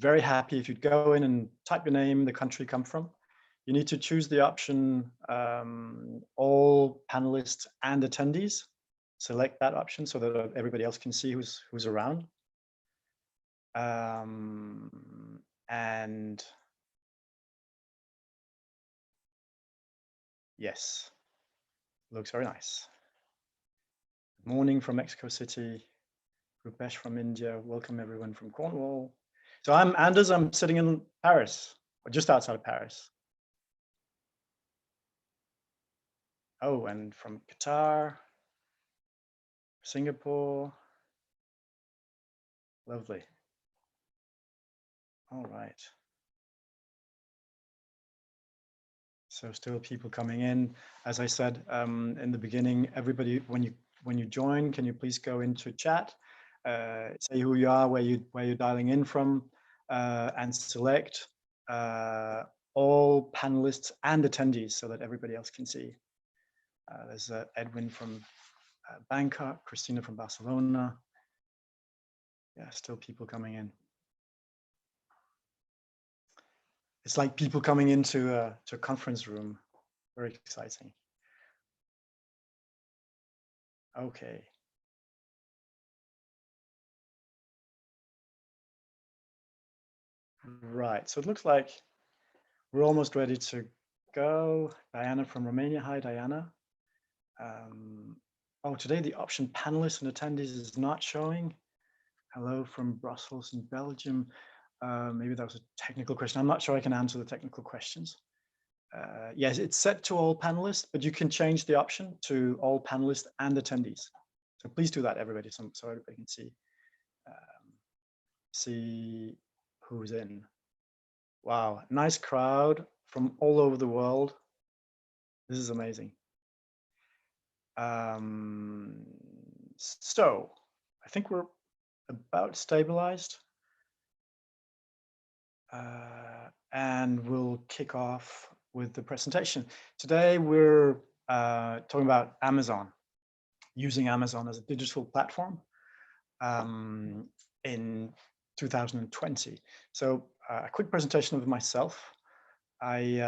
very happy if you'd go in and type your name, the country you come from. You need to choose the option all panelists and attendees. Select that option so that everybody else can see who's around. And yes, looks very nice. Good morning from Mexico City. Rupesh from India. Welcome everyone from Cornwall. So I'm Anders, I'm sitting in Paris, or just outside of Paris. Oh, and from Qatar, Singapore. Lovely. All right. So still people coming in. As I said in the beginning, everybody, when you join, can you please go into chat, say who you are, where you're dialing in from, and select all panelists and attendees so that everybody else can see. There's Edwin from Bangkok, Christina from Barcelona. Yeah, still people coming in. It's like people coming into a conference room. Very exciting. Okay. Right, so it looks like we're almost ready to go. Diana from Romania. Hi, Diana. Oh, today the option panelists and attendees is not showing. Hello from Brussels in Belgium. Maybe that was a technical question. I'm not sure I can answer the technical questions. Yes, it's set to all panelists, but you can change the option to all panelists and attendees. So please do that, everybody, so everybody can see who's in. Wow, nice crowd from all over the world. This is amazing. So I think we're about stabilized. And we'll kick off with the presentation. Today we're talking about Amazon, using Amazon as a digital platform in 2020. So a quick presentation of myself. I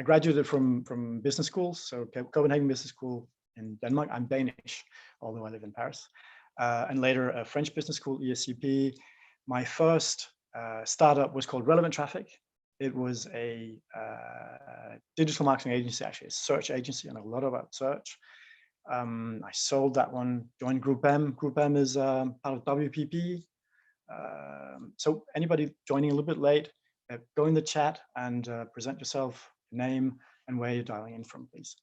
graduated from business schools, so Copenhagen Business School in Denmark. I'm Danish, although I live in Paris, and later a French business school, ESCP. My first startup was called Relevant Traffic. It was a digital marketing agency, actually a search agency, and a lot about search. I sold that one, joined GroupM. GroupM is part of WPP. So anybody joining a little bit late, go in the chat and present yourself, name, and where you're dialing in from, please.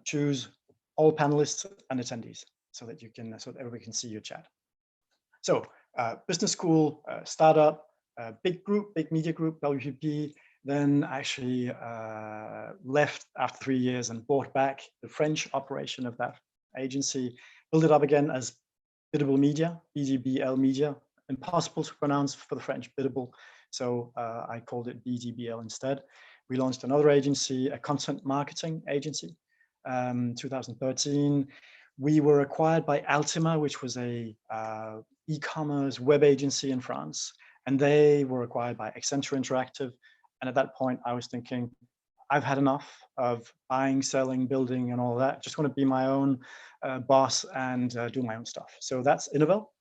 Choose all panelists and attendees so that you can, so that everybody can see your chat. So business school, startup, big group, big media group, WPP, then actually left after 3 years and bought back the French operation of that agency, built it up again as Biddable Media, BDBL Media, impossible to pronounce for the French, Biddable. So I called it BDBL instead. We launched another agency, a content marketing agency, 2013. We were acquired by Altima, which was a e-commerce web agency in France, and they were acquired by Accenture Interactive. And at that point, I was thinking, I've had enough of buying, selling, building, and all of that. Just want to be my own boss and do my own stuff. So that's Innovel.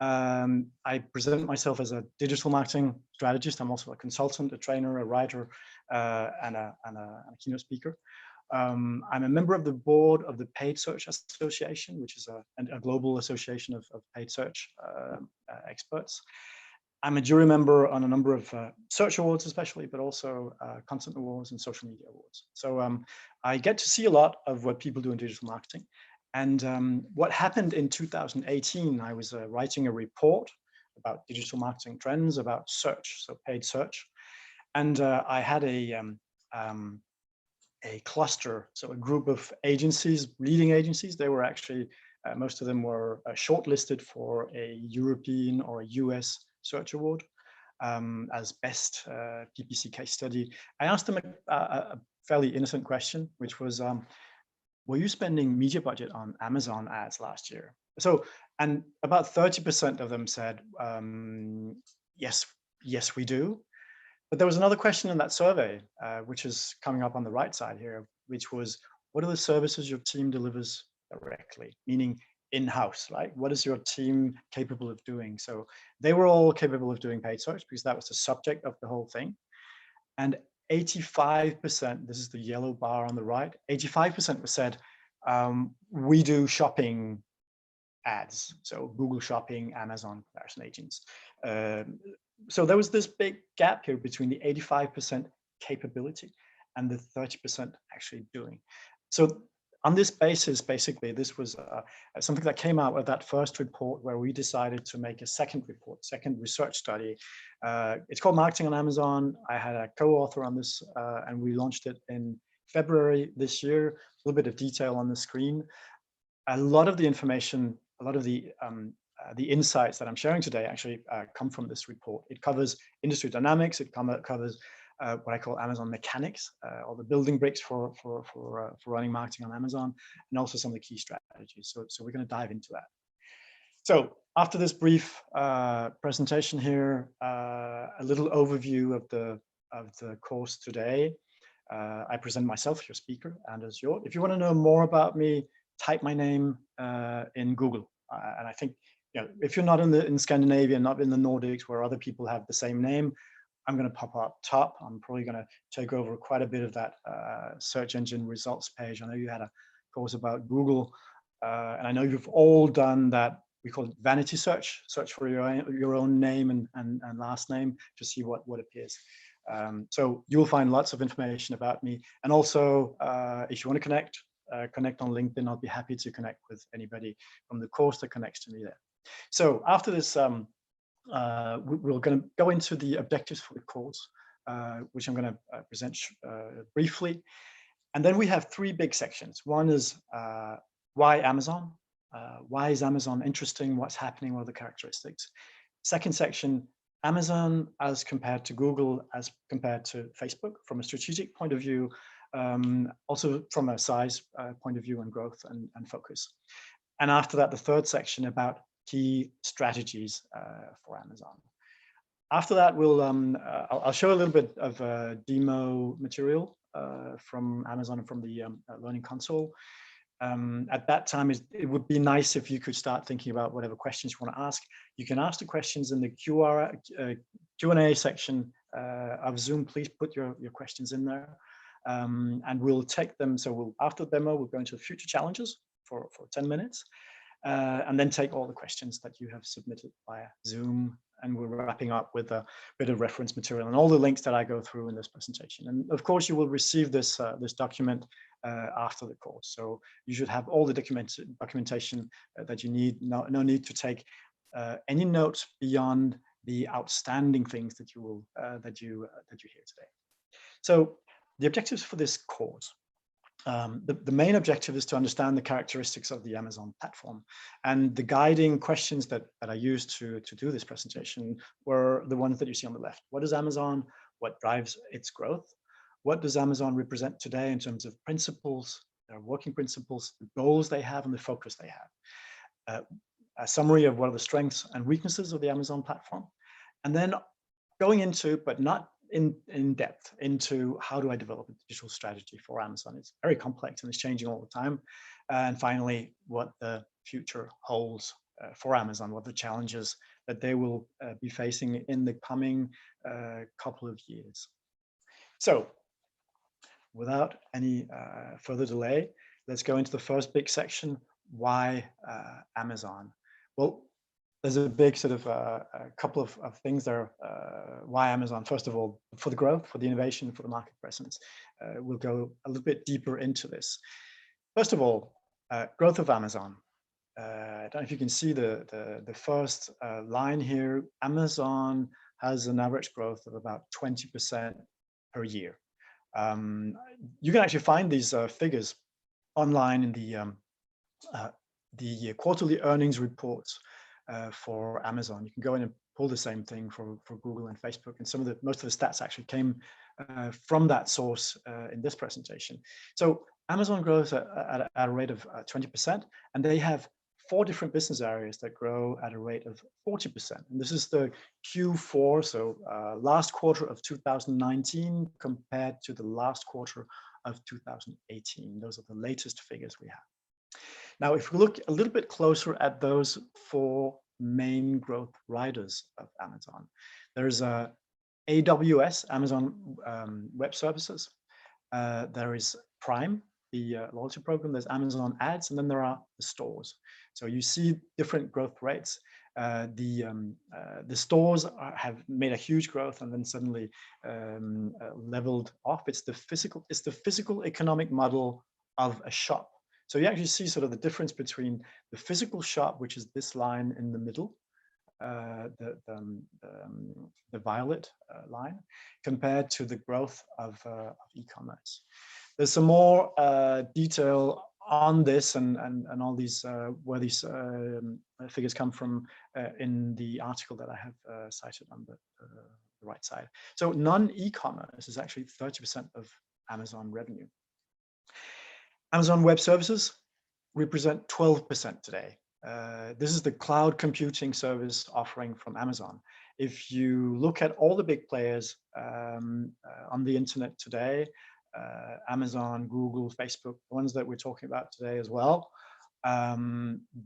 I present myself as a digital marketing strategist. I'm also a consultant, a trainer, a writer, and a keynote speaker. I'm a member of the board of the Paid Search Association, which is a global association of paid search experts. I'm a jury member on a number of search awards, especially, but also content awards and social media awards. So I get to see a lot of what people do in digital marketing. And what happened in 2018, I was writing a report about digital marketing trends, about search, so paid search. And I had a cluster, so a group of agencies, leading agencies. They were actually, most of them were shortlisted for a European or a US search award as best PPC case study. I asked them a fairly innocent question, which was, were you spending media budget on Amazon ads last year? So And about 30% of them said, yes, yes, we do. But there was another question in that survey, which is coming up on the right side here, which was, what are the services your team delivers directly? Meaning in-house, right? What is your team capable of doing? So they were all capable of doing paid search because that was the subject of the whole thing. And 85%, this is the yellow bar on the right, 85% said, we do shopping ads. So Google Shopping, Amazon comparison agents. So there was this big gap here between the 85% capability and the 30% actually doing. So on this basis, basically, this was something that came out of that first report where we decided to make a second report, second research study. It's called Marketing on Amazon. I had a co-author on this, and we launched it in February this year. A little bit of detail on the screen. A lot of the information, a lot of the insights that I'm sharing today actually come from this report. It covers industry dynamics. It covers what I call Amazon mechanics, or the building bricks for running marketing on Amazon, and also some of the key strategies. So we're going to dive into that. So after this brief presentation here, a little overview of the course today. I present myself, your speaker, Anders Hjort. If you want to know more about me, type my name in Google, and I think, you know, if you're not in Scandinavia, not in the Nordics, where other people have the same name, I'm going to pop up top. I'm probably going to take over quite a bit of that search engine results page. I know you had a course about Google, and I know you've all done that. We call it vanity search for your own name and last name to see what appears. So you'll find lots of information about me. And also, if you want to connect on LinkedIn, I'll be happy to connect with anybody from the course that connects to me there. So after this, we're going to go into the objectives for the course, which I'm going to present briefly. And then we have three big sections. One is why Amazon? Why is Amazon interesting? What's happening? What are the characteristics? Second section, Amazon as compared to Google, as compared to Facebook from a strategic point of view, also from a size point of view and growth and focus. And after that, the third section about key strategies for Amazon. After that, I'll show a little bit of demo material from Amazon and from the Learning Console. At that time, it would be nice if you could start thinking about whatever questions you want to ask. You can ask the questions in the Q&A section of Zoom. Please put your questions in there, and we'll take them. So after the demo, we'll go into future challenges for 10 minutes, and then take all the questions that you have submitted via Zoom. And we're wrapping up with a bit of reference material and all the links that I go through in this presentation. And of course, you will receive this document after the course. So you should have all the documentation that you need. No need to take any notes beyond the outstanding things that you hear today. So the objectives for this course. The main objective is to understand the characteristics of the Amazon platform, and the guiding questions that I used to do this presentation were the ones that you see on the left. What is Amazon? What drives its growth? What does Amazon represent today in terms of principles, their working principles, the goals they have, and the focus they have? A summary of what are the strengths and weaknesses of the Amazon platform, and then going into, but not in depth, into how do I develop a digital strategy for Amazon. It's very complex and it's changing all the time. And finally, what the future holds for Amazon, what the challenges that they will be facing in the coming couple of years. So without any further delay, let's go into the first big section, why Amazon? Well, there's a big sort of a couple of things there. Why Amazon? First of all, for the growth, for the innovation, for the market presence. We'll go a little bit deeper into this. First of all, growth of Amazon. I don't know if you can see the first line here. Amazon has an average growth of about 20% per year. You can actually find these figures online in the quarterly earnings reports for Amazon. You can go in and pull the same thing for Google and Facebook, and most of the stats actually came from that source in this presentation. So Amazon grows at a rate of 20%, and they have 4 different business areas that grow at a rate of 40%. And this is the Q4, so last quarter of 2019 compared to the last quarter of 2018. Those are the latest figures we have. Now, if we look a little bit closer at those 4 main growth riders of Amazon, there's AWS, Amazon Web Services. There is Prime, the loyalty program. There's Amazon Ads, and then there are the stores. So you see different growth rates. The stores have made a huge growth and then suddenly leveled off. It's the physical economic model of a shop. So you actually see sort of the difference between the physical shop, which is this line in the middle, the violet line, compared to the growth of e-commerce. There's some more detail on this and all these where these figures come from in the article that I have cited on the right side. So non-e-commerce is actually 30% of Amazon revenue. Amazon Web Services represent 12% today. This is the cloud computing service offering from Amazon. If you look at all the big players on the internet today, Amazon, Google, Facebook, the ones that we're talking about today as well,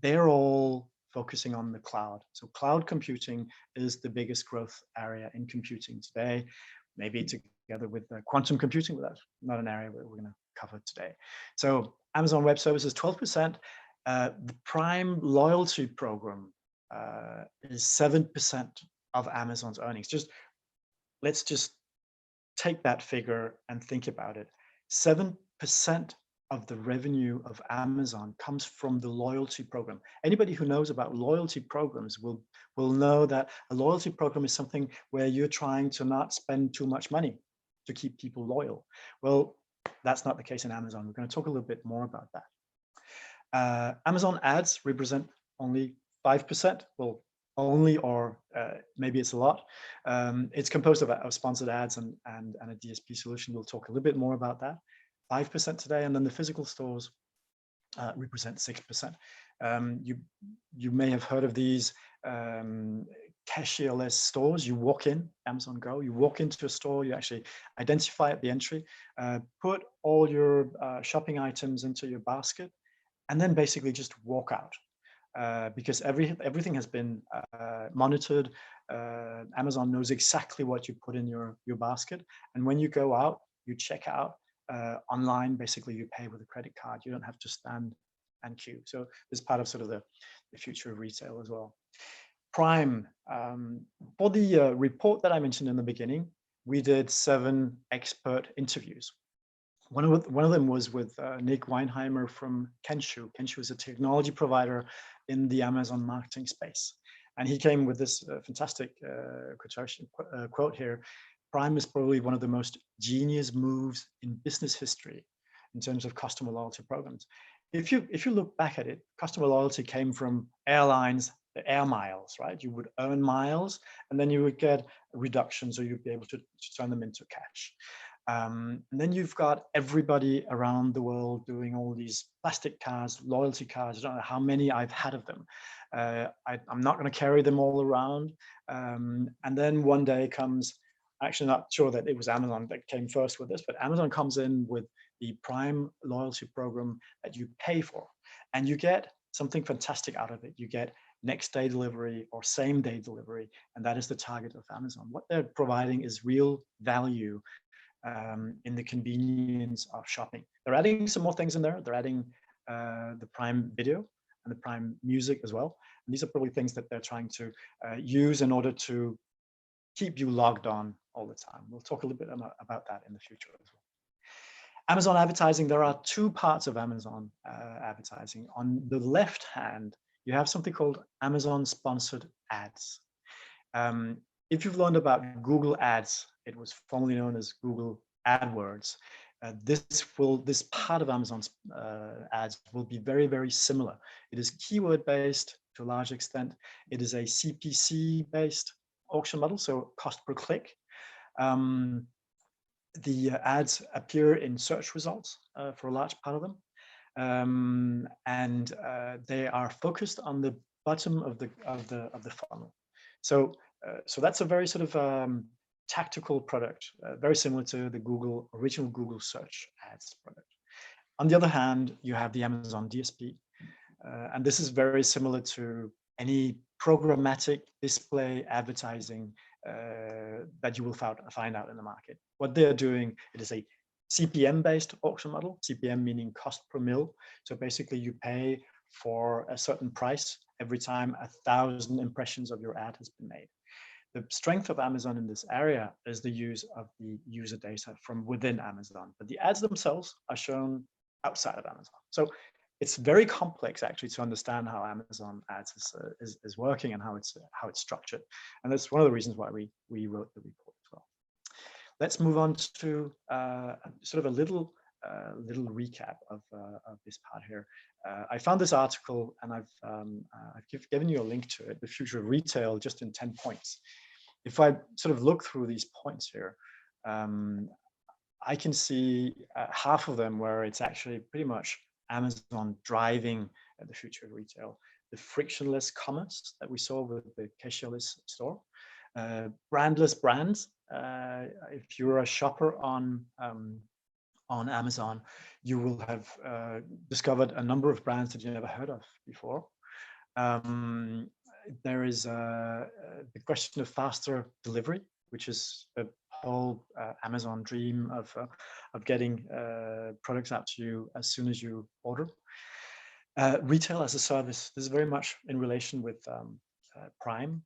they're all focusing on the cloud. So cloud computing is the biggest growth area in computing today, maybe together with quantum computing, but that's not an area we're going to cover today. So Amazon Web Services, 12%. The Prime loyalty program is 7% of Amazon's earnings. Let's just take that figure and think about it. 7% of the revenue of Amazon comes from the loyalty program. Anybody who knows about loyalty programs will know that a loyalty program is something where you're trying to not spend too much money to keep people loyal. Well, that's not the case in Amazon. We're going to talk a little bit more about that. Amazon Ads represent only 5%. Well, only, or maybe it's a lot. It's composed of sponsored ads and a DSP solution. We'll talk a little bit more about that. 5% today, and then the physical stores represent 6%. You may have heard of these cashierless stores. You walk in, Amazon Go, you walk into a store, you actually identify at the entry, put all your shopping items into your basket, and then basically just walk out. Because everything has been monitored. Amazon knows exactly what you put in your basket, and when you go out, you check out online. Basically, you pay with a credit card. You don't have to stand and queue. So this is part of sort of the future of retail as well. Prime, for the report that I mentioned in the beginning, we did 7 expert interviews. One of them was with Nick Weinheimer from Kensho. Kensho is a technology provider in the Amazon marketing space. And he came with this fantastic quote here. Prime is probably one of the most genius moves in business history in terms of customer loyalty programs. If you look back at it, customer loyalty came from airlines, the air miles, right? You would earn miles and then you would get reductions, or you'd be able to turn them into cash. And then you've got everybody around the world doing all these plastic cards, loyalty cards. I don't know how many I've had of them. I'm not going to carry them all around. And then one day comes, actually not sure that it was Amazon that came first with this, but Amazon comes in with the Prime loyalty program that you pay for, and you get something fantastic out of it. You get next day delivery or same day delivery, and that is the target of Amazon. What they're providing is real value in the convenience of shopping. They're adding some more things in there. They're adding the Prime Video and the Prime Music as well. And these are probably things that they're trying to use in order to keep you logged on all the time. We'll talk a little bit about that in the future as well. Amazon advertising, there are 2 parts of Amazon advertising. On the left hand, you have something called Amazon sponsored ads. If you've learned about Google Ads, it was formerly known as Google AdWords. This part of Amazon's ads will be very, very similar. It is keyword based to a large extent. It is a CPC based auction model, so cost per click. The ads appear in search results for a large part of them. and they are focused on the bottom of the funnel. So so that's a very sort of tactical product, very similar to the original Google search ads product. On the other hand, you have the Amazon DSP, and this is very similar to any programmatic display advertising that you will find out in the market. What they're doing, it is a CPM-based auction model, CPM meaning cost per mil. So basically you pay for a certain price every time 1,000 impressions of your ad has been made. The strength of Amazon in this area is the use of the user data from within Amazon, but the ads themselves are shown outside of Amazon. So it's very complex actually to understand how Amazon ads is working and how it's structured. And that's one of the reasons why we wrote the report as well. Let's move on to sort of a little recap of this part here. I found this article and I've given you a link to it, The Future of Retail, just in 10 points. If I sort of look through these points here, I can see half of them where it's actually pretty much Amazon driving the future of retail. The frictionless commerce that we saw with the cashierless store, brandless brands. If you're a shopper on Amazon, you will have discovered a number of brands that you never heard of before. There is the question of faster delivery, which is a whole Amazon dream of getting products out to you as soon as you order. Retail as a service. This is very much in relation with Prime.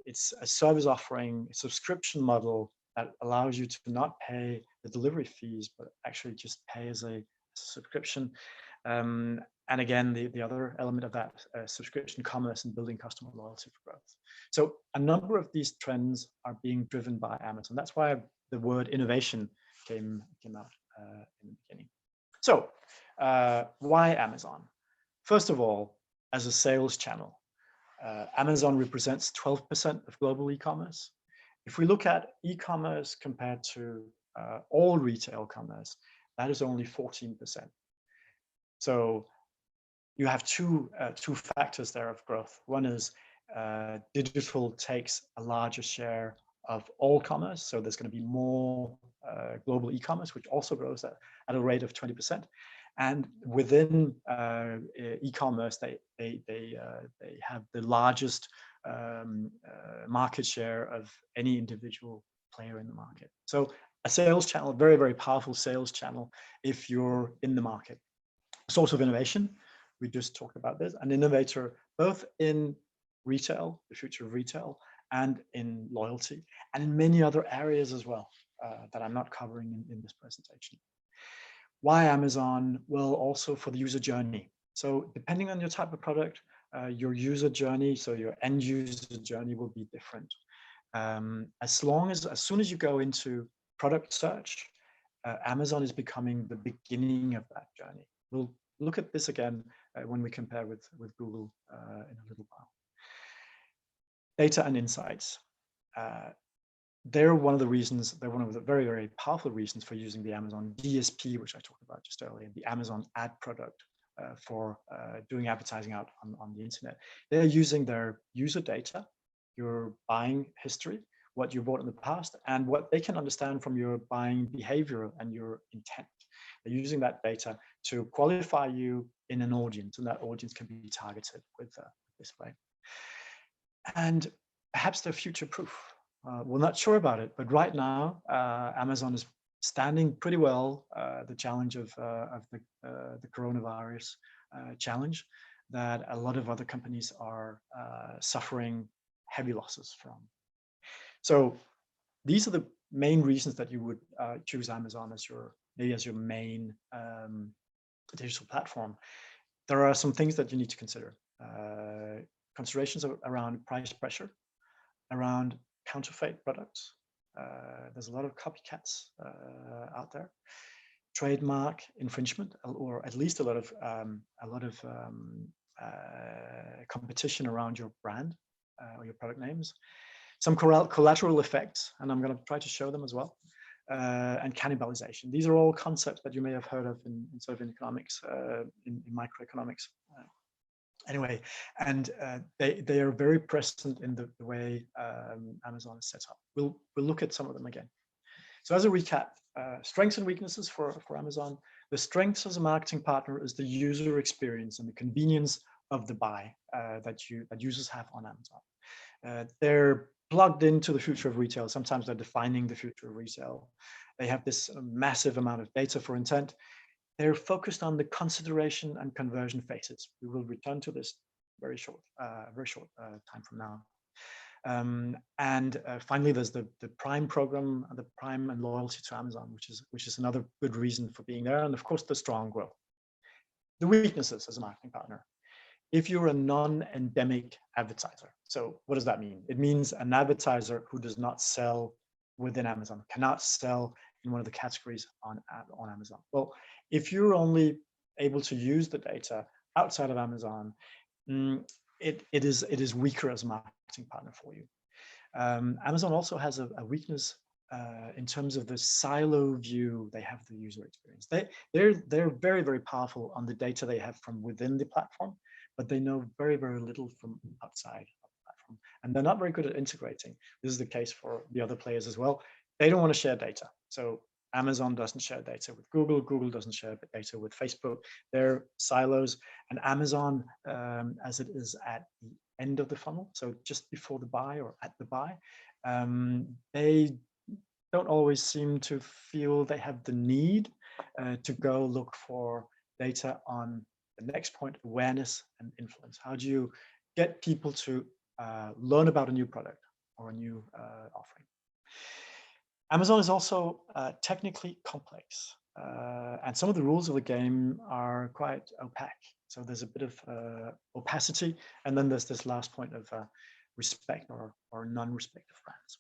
It's a service offering, a subscription model that allows you to not pay the delivery fees, but actually just pay as a subscription. And again, the other element of that, subscription commerce and building customer loyalty for growth. So a number of these trends are being driven by Amazon. That's why the word innovation came out in the beginning. So why Amazon? First of all, as a sales channel, Amazon represents 12% of global e-commerce. If we look at e-commerce compared to all retail commerce, that is only 14%. So you have two factors there of growth. One is digital takes a larger share of all commerce, so there's going to be more global e-commerce, which also grows at a rate of 20%. And within e-commerce, they have the largest market share of any individual player in the market. So a sales channel, very, very powerful sales channel if you're in the market. Source of innovation, we just talked about this, an innovator both in retail, the future of retail, and in loyalty, and in many other areas as well that I'm not covering in this presentation. Why Amazon? Well, also for the user journey. So depending on your type of product, your user journey, so your end user journey will be different. As soon as you go into product search, Amazon is becoming the beginning of that journey. We'll look at this again when we compare with Google in a little while. Data and insights. They're one of the reasons, they're one of the very, very powerful reasons for using the Amazon DSP, which I talked about just earlier, the Amazon ad product for doing advertising out on the internet. They're using their user data, your buying history, what you bought in the past, and what they can understand from your buying behavior and your intent. They're using that data to qualify you in an audience, and that audience can be targeted with display. And perhaps they're future-proof. We're not sure about it, but right now, Amazon is standing pretty well the challenge of the coronavirus challenge that a lot of other companies are suffering heavy losses from. So these are the main reasons that you would choose Amazon as your main digital platform. There are some things that you need to consider. Considerations around price pressure, around counterfeit products. There's a lot of copycats out there. Trademark infringement, or at least a lot of competition around your brand or your product names. Some collateral effects, and I'm going to try to show them as well. and cannibalization. These are all concepts that you may have heard of in sort of in economics, in microeconomics. Anyway, and they are very present in the way Amazon is set up. We'll look at some of them again. So as a recap, strengths and weaknesses for Amazon. The strengths as a marketing partner is the user experience and the convenience of the buy that users have on Amazon. They're plugged into the future of retail. Sometimes they're defining the future of retail. They have this massive amount of data for intent. They're focused on the consideration and conversion phases. We will return to this very short time from now. And finally, there's the Prime program, the Prime and loyalty to Amazon, which is another good reason for being there. And of course, the strong growth. The weaknesses as a marketing partner. If you're a non-endemic advertiser, so what does that mean? It means an advertiser who does not sell within Amazon, cannot sell in one of the categories on Amazon. Well, if you're only able to use the data outside of Amazon, it is weaker as a marketing partner for you. Amazon also has a weakness in terms of the silo view they have the user experience. They're very, very powerful on the data they have from within the platform, but they know very, very little from outside of the platform. And they're not very good at integrating. This is the case for the other players as well. They don't want to share data. So Amazon doesn't share data with Google. Google doesn't share data with Facebook. They're silos. And Amazon, as it is at the end of the funnel, so just before the buy or at the buy, they don't always seem to feel they have the need to go look for data on the next point, awareness and influence. How do you get people to learn about a new product or a new offering? Amazon is also technically complex, and some of the rules of the game are quite opaque. So there's a bit of opacity, and then there's this last point of respect or non-respect of brands.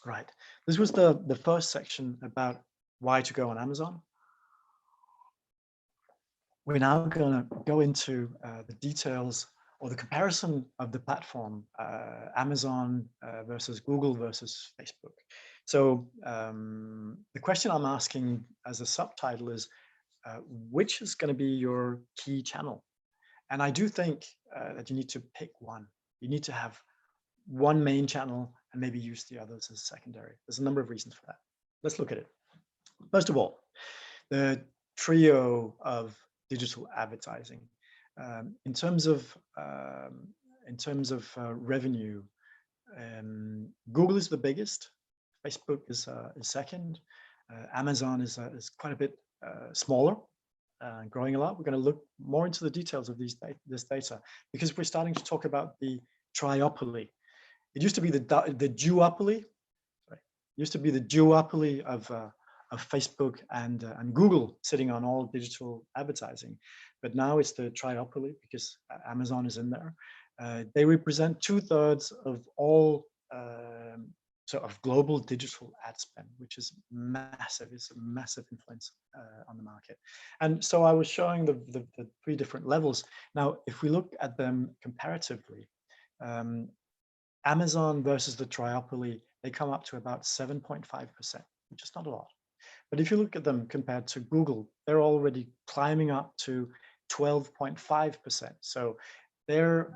Right. This was the first section about why to go on Amazon. We're now going to go into the details or the comparison of the platform, Amazon versus Google versus Facebook. So the question I'm asking as a subtitle is, which is going to be your key channel? And I do think that you need to pick one. You need to have one main channel and maybe use the others as secondary. There's a number of reasons for that. Let's look at it. First of all, the trio of digital advertising. In terms of revenue, Google is the biggest. Facebook is second. Amazon is quite a bit smaller, growing a lot. We're going to look more into the details of this data because we're starting to talk about the triopoly. It used to be the duopoly. Sorry. It used to be the duopoly of Facebook and Google sitting on all digital advertising, but now it's the triopoly because Amazon is in there. They represent 2/3 of all sort of global digital ad spend, which is massive. It's a massive influence on the market. And so I was showing the 3 different levels. Now, if we look at them comparatively, Amazon versus the triopoly, they come up to about 7.5%, which is not a lot. But if you look at them compared to Google, they're already climbing up to 12.5%. So they're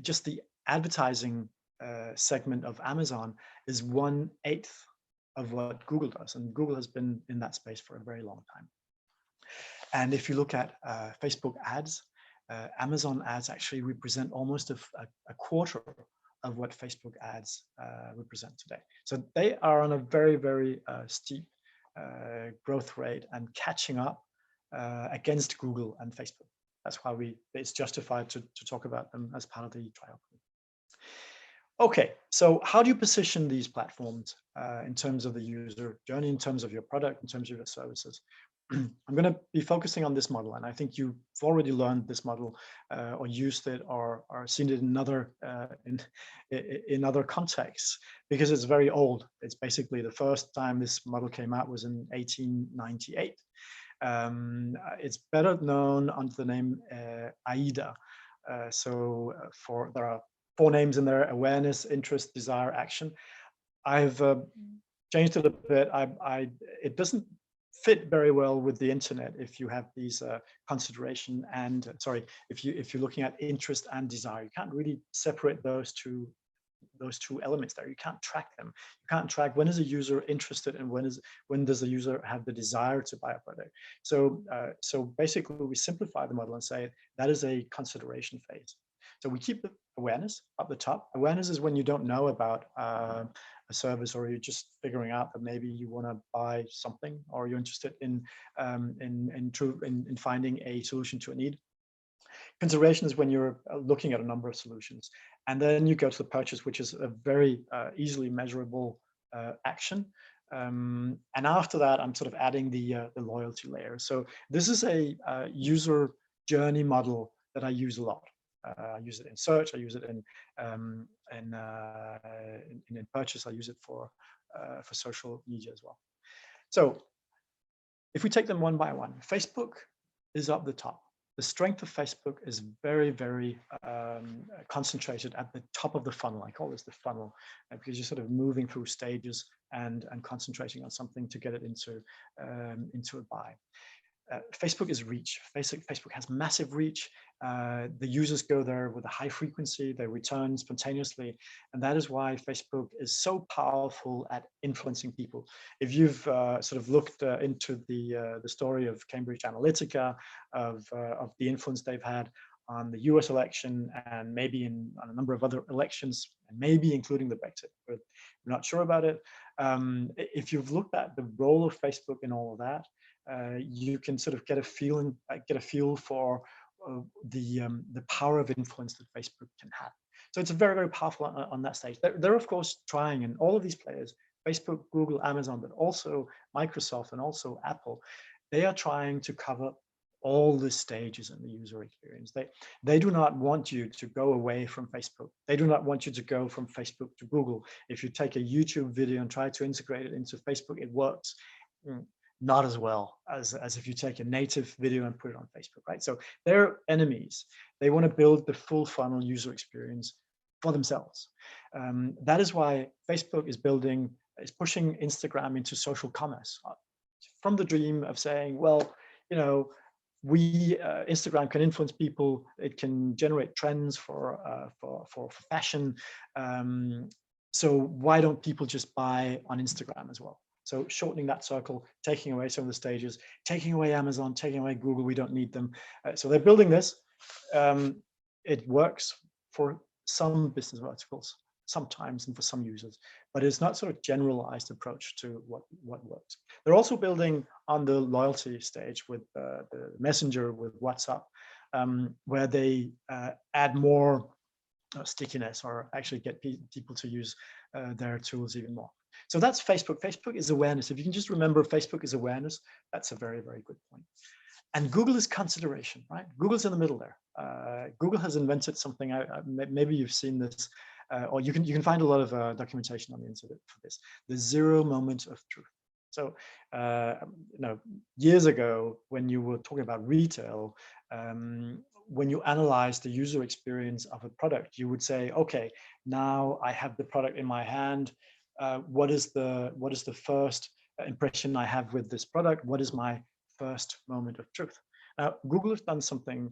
just the advertising segment of Amazon is 1/8 of what Google does, and Google has been in that space for a very long time. And if you look at Facebook ads, Amazon ads actually represent almost a quarter of what Facebook ads represent today. So they are on a very, very steep growth rate and catching up against Google and Facebook. That's why it's justified to talk about them as part of the triopoly. Okay, so how do you position these platforms in terms of the user journey, in terms of your product, in terms of your services? I'm going to be focusing on this model, and I think you've already learned this model or used it or seen it in other contexts because it's very old. It's basically the first time this model came out was in 1898. It's better known under the name AIDA. There are 4 names in there: awareness, interest, desire, action. I've changed it a bit. It doesn't fit very well with the internet if you have these consideration and if you're looking at interest and desire. You can't really separate those two elements there. You can't track them. You can't track when is a user interested and when does the user have the desire to buy a product. So so basically we simplify the model and say that is a consideration phase. So we keep the awareness up the top. Awareness is when you don't know about a service, or you're just figuring out that maybe you want to buy something, or you're interested in finding a solution to a need. Consideration is when you're looking at a number of solutions, and then you go to the purchase, which is a very easily measurable action. And after that, I'm sort of adding the loyalty layer. So this is a user journey model that I use a lot. I use it in search. I use it in purchase. I use it for social media as well. So if we take them one by one, Facebook is up the top. The strength of Facebook is very, very concentrated at the top of the funnel. I call this the funnel because you're sort of moving through stages and concentrating on something to get it into a buy. Facebook is reach. Facebook has massive reach. The users go there with a high frequency. They return spontaneously, and that is why Facebook is so powerful at influencing people. If you've sort of looked into the story of Cambridge Analytica, of the influence they've had on the U.S. election, and maybe on a number of other elections, and maybe including the Brexit, but we're not sure about it. If you've looked at the role of Facebook in all of that, you can sort of get a feel for the power of influence that Facebook can have. So it's very, very powerful on that stage. They're of course trying, and all of these players, Facebook, Google, Amazon, but also Microsoft and also Apple, they are trying to cover all the stages in the user experience. They do not want you to go away from Facebook. They do not want you to go from Facebook to Google. If you take a YouTube video and try to integrate it into Facebook, it works not as well as if you take a native video and put it on Facebook, right? So they're enemies. They want to build the full funnel user experience for themselves. That is why Facebook is pushing Instagram into social commerce from the dream of saying, well, you know, Instagram can influence people. It can generate trends for fashion. So why don't people just buy on Instagram as well? So shortening that circle, taking away some of the stages, taking away Amazon, taking away Google, we don't need them. So they're building this. It works for some business verticals sometimes and for some users, but it's not sort of generalized approach to what works. They're also building on the loyalty stage with the Messenger, with WhatsApp, where they add more stickiness, or actually get people to use their tools even more. So that's Facebook. Facebook is awareness. If you can just remember Facebook is awareness, that's a very, very good point. And Google is consideration, right? Google's in the middle there. Google has invented something. Maybe you've seen this, or you can find a lot of documentation on the internet for this. The 0 moment of truth. So, years ago, when you were talking about retail, when you analyze the user experience of a product, you would say, okay, now I have the product in my hand. What is the first impression I have with this product? What is my first moment of truth? Now, Google has done something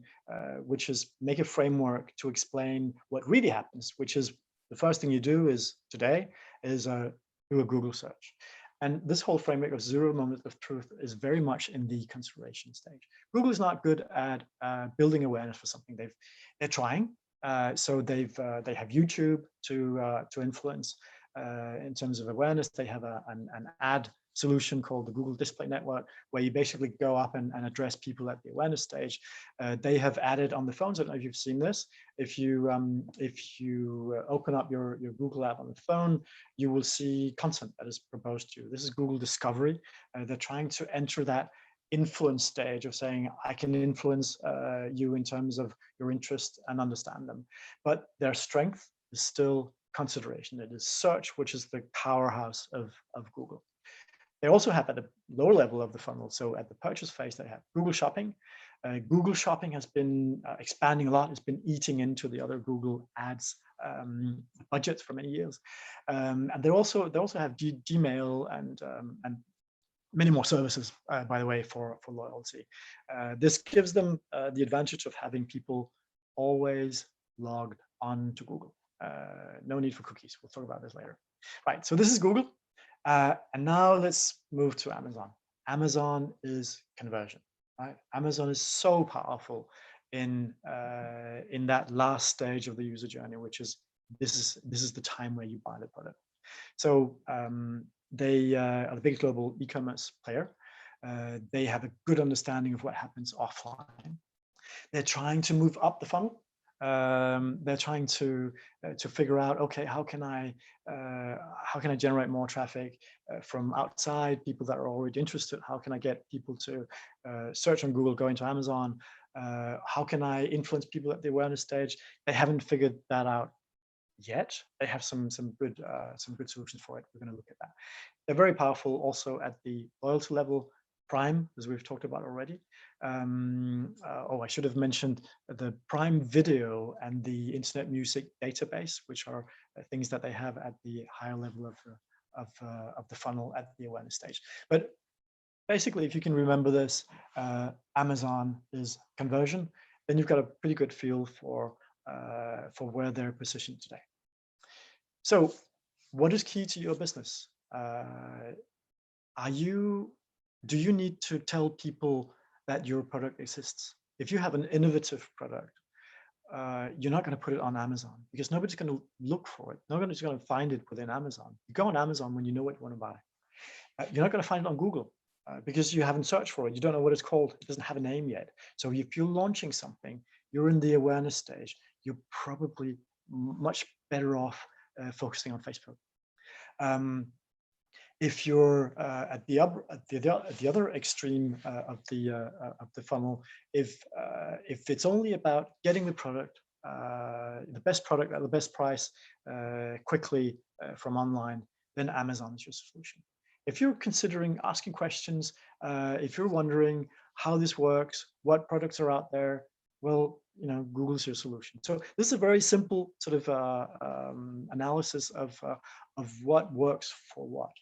which is make a framework to explain what really happens, which is the first thing you do today is do a Google search. And this whole framework of 0 moment of truth is very much in the consideration stage. Google is not good at building awareness for something. They're trying. So they have YouTube to influence. In terms of awareness, they have an ad solution called the Google Display Network, where you basically go up and address people at the awareness stage. They have added on the phones. I don't know if you've seen this. If you open up your Google app on the phone, you will see content that is proposed to you. This is Google Discovery. They're trying to enter that influence stage of saying, I can influence you in terms of your interest and understand them. But their strength is still consideration. It is search, which is the powerhouse of Google. They also have at the lower level of the funnel, so at the purchase phase, they have Google Shopping. Google Shopping has been expanding a lot. It's been eating into the other Google Ads budget for many years. And they also have Gmail and many more services, by the way, for loyalty. This gives them the advantage of having people always logged on to Google. No need for cookies. We'll talk about this later. Right, so this is Google. And now let's move to Amazon. Amazon is conversion, right? Amazon is so powerful in that last stage of the user journey, which is this is the time where you buy the product. So they are the biggest global e-commerce player. They have a good understanding of what happens offline. They're trying to move up the funnel. They're trying to figure out, okay, how can I generate more traffic from outside, people that are already interested? How can I get people to search on Google, go into Amazon? How can I influence people at the awareness stage? They haven't figured that out yet. They have some good solutions for it. We're going to look at that. They're very powerful also at the loyalty level. Prime, as we've talked about already. I should have mentioned the Prime Video and the Internet Music database, which are things that they have at the higher level of the funnel at the awareness stage. But basically, if you can remember this, Amazon is conversion, then you've got a pretty good feel for where they're positioned today. So, what is key to your business? Do you need to tell people that your product exists? If you have an innovative product, you're not going to put it on Amazon because nobody's going to look for it. Nobody's going to find it within Amazon. You go on Amazon when you know what you want to buy. You're not going to find it on Google because you haven't searched for it. You don't know what it's called. It doesn't have a name yet. So if you're launching something, you're in the awareness stage, you're probably much better off focusing on Facebook. If you're at the other extreme of the funnel, if it's only about getting the product, the best product at the best price, quickly from online, then Amazon is your solution. If you're considering asking questions, if you're wondering how this works, what products are out there, well, Google's your solution. So this is a very simple sort of analysis of what works for what.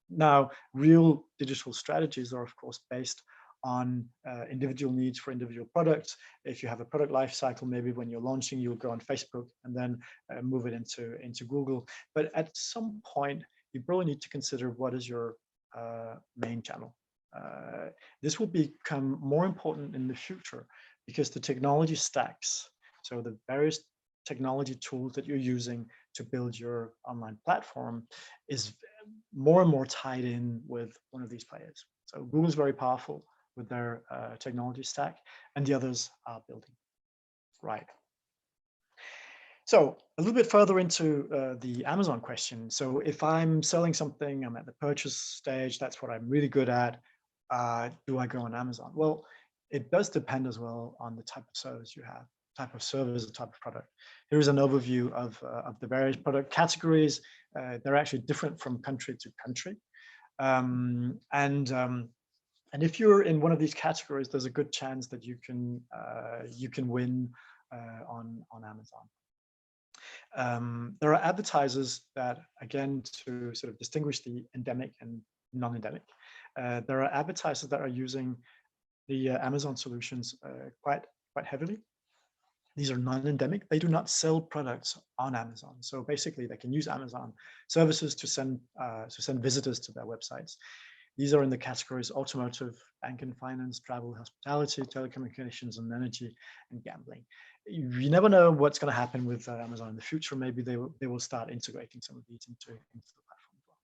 Now, real digital strategies are, of course, based on individual needs for individual products. If you have a product life cycle, maybe when you're launching, you'll go on Facebook and then move it into Google. But at some point, you probably need to consider what is your main channel. This will become more important in the future because the technology stacks, so the various technology tools that you're using to build your online platform, is more and more tied in with one of these players. So Google's very powerful with their technology stack, and the others are building. Right. So a little bit further into the Amazon question. So if I'm selling something, I'm at the purchase stage, that's what I'm really good at. Do I go on Amazon? Well, it does depend as well on the type of service you have, type of service, the type of product. Here is an overview of the various product categories. They're actually different from country to country. And if you're in one of these categories, there's a good chance that you can win on Amazon. There are advertisers that, again, to sort of distinguish the endemic and non-endemic, there are advertisers that are using the Amazon solutions quite heavily. These are non-endemic. They do not sell products on Amazon. So basically, they can use Amazon services to send visitors to their websites. These are in the categories automotive, bank and finance, travel, hospitality, telecommunications, and energy and gambling. You never know what's going to happen with Amazon in the future. Maybe they will start integrating some of these into the platform as well.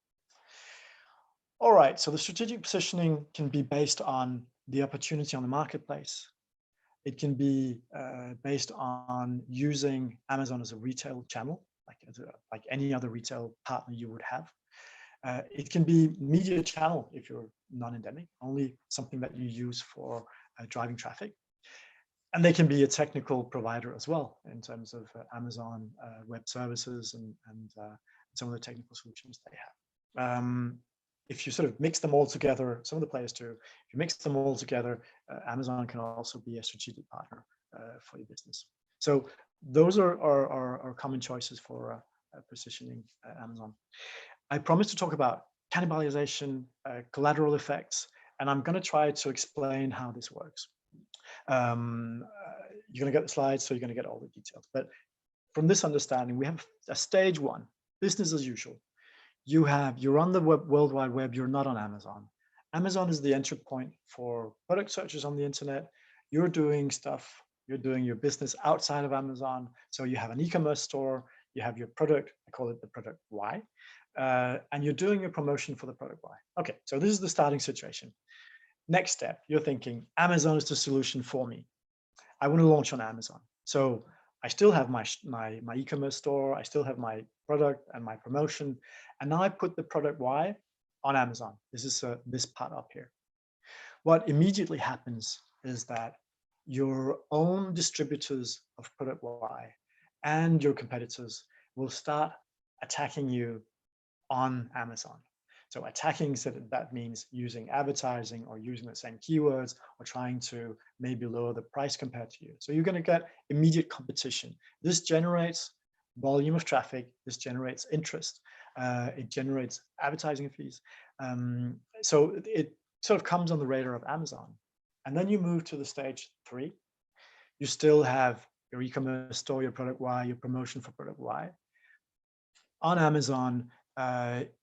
All right, so the strategic positioning can be based on the opportunity on the marketplace. It can be based on using Amazon as a retail channel, like any other retail partner you would have. It can be media channel if you're non-endemic, only something that you use for driving traffic. And they can be a technical provider as well in terms of Amazon Web Services and some of the technical solutions they have. If you sort of mix them all together, some of the players do, if you mix them all together, Amazon can also be a strategic partner for your business. So those are common choices for positioning Amazon. I promised to talk about cannibalization, collateral effects, and I'm going to try to explain how this works. You're going to get the slides, so you're going to get all the details. But from this understanding, we have a stage one, business as usual. You're on the World Wide Web, you're not on Amazon. Amazon is the entry point for product searches on the internet. You're doing stuff, you're doing your business outside of Amazon. So you have an e-commerce store, you have your product, I call it the product Y, and you're doing your promotion for the product Y. Okay, so this is the starting situation. Next step, you're thinking, Amazon is the solution for me. I want to launch on Amazon. So I still have my e-commerce store, I still have my product and my promotion, and now I put the product Y on Amazon. This is this part up here. What immediately happens is that your own distributors of product Y and your competitors will start attacking you on Amazon. So attacking, so that means using advertising or using the same keywords or trying to maybe lower the price compared to you. So you're going to get immediate competition. This generates volume of traffic. This generates interest. It generates advertising fees. So it sort of comes on the radar of Amazon. And then you move to the stage 3. You still have your e-commerce store, your product Y, your promotion for product Y. On Amazon,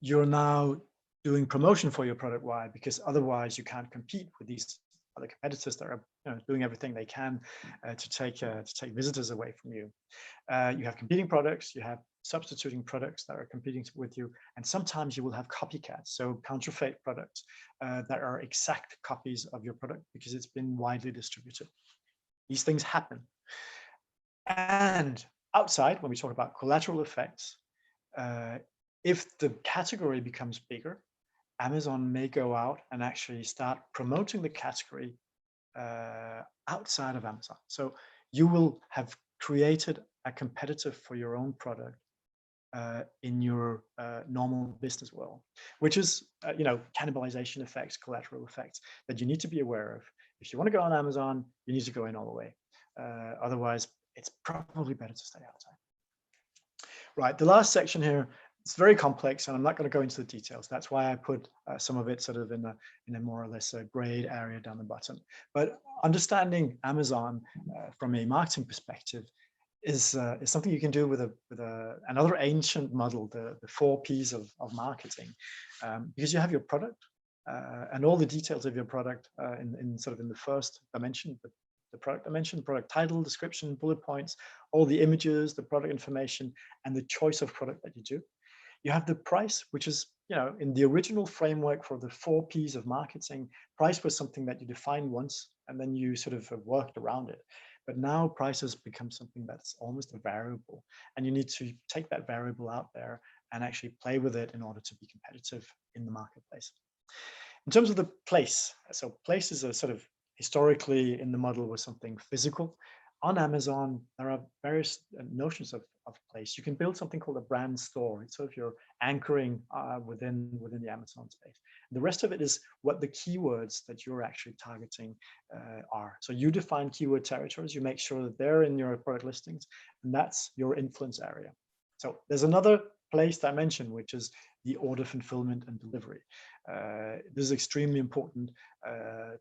you're now doing promotion for your product Y, because otherwise you can't compete with these other competitors that are doing everything they can to take visitors away from you. You have competing products, you have substituting products that are competing with you, and sometimes you will have copycats, so counterfeit products that are exact copies of your product because it's been widely distributed. These things happen. And outside, when we talk about collateral effects, if the category becomes bigger, Amazon may go out and actually start promoting the category outside of Amazon. So you will have created a competitor for your own product in your normal business world, which is, cannibalization effects, collateral effects that you need to be aware of. If you want to go on Amazon, you need to go in all the way. Otherwise, it's probably better to stay outside. Right, the last section here, it's very complex, and I'm not going to go into the details. That's why I put some of it sort of in a more or less a grayed area down the bottom. But understanding Amazon from a marketing perspective is something you can do with another ancient model, the 4 Ps of marketing, because you have your product and all the details of your product in the first dimension, the product dimension, product title, description, bullet points, all the images, the product information, and the choice of product that you do. You have the price, which is, in the original framework for the 4 Ps of marketing, price was something that you defined once and then you sort of worked around it. But now price has become something that's almost a variable, and you need to take that variable out there and actually play with it in order to be competitive in the marketplace. In terms of the place, so place is a sort of historically in the model was something physical. On Amazon, there are various notions of place. You can build something called a brand store. It's sort of your anchoring within the Amazon space. The rest of it is what the keywords that you're actually targeting are. So you define keyword territories. You make sure that they're in your product listings, and that's your influence area. So there's another place dimension, which is the order fulfillment and delivery. This is extremely important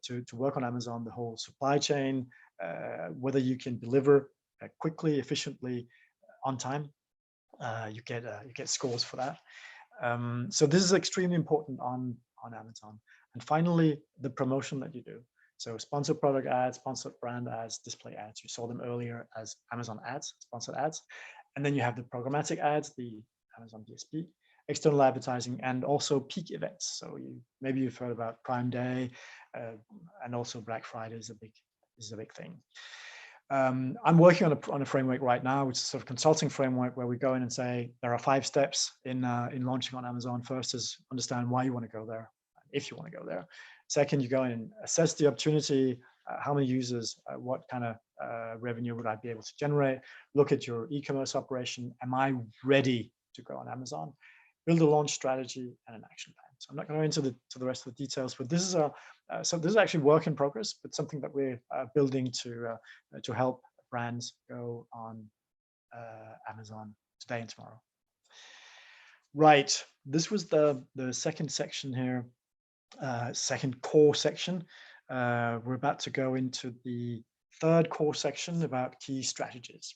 to work on Amazon, the whole supply chain, whether you can deliver quickly, efficiently, on time. You get scores for that. So this is extremely important on Amazon. And finally, the promotion that you do. So sponsored product ads, sponsored brand ads, display ads. You saw them earlier as Amazon ads, sponsored ads. And then you have the programmatic ads, the Amazon DSP, external advertising, and also peak events. So maybe you've heard about Prime Day, and also Black Friday is a big thing. I'm working on a framework right now, which is a sort of consulting framework where we go in and say there are 5 steps in launching on Amazon. First is understand why you want to go there, if you want to go there. Second, you go in and assess the opportunity, how many users, what kind of revenue would I be able to generate? Look at your e-commerce operation. Am I ready to go on Amazon? Build a launch strategy and an action plan. So I'm not going to go into the rest of the details, but this is this is actually work in progress, but something that we're building to help brands go on Amazon today and tomorrow. Right, this was the second section here, second core section. We're about to go into the third core section about key strategies.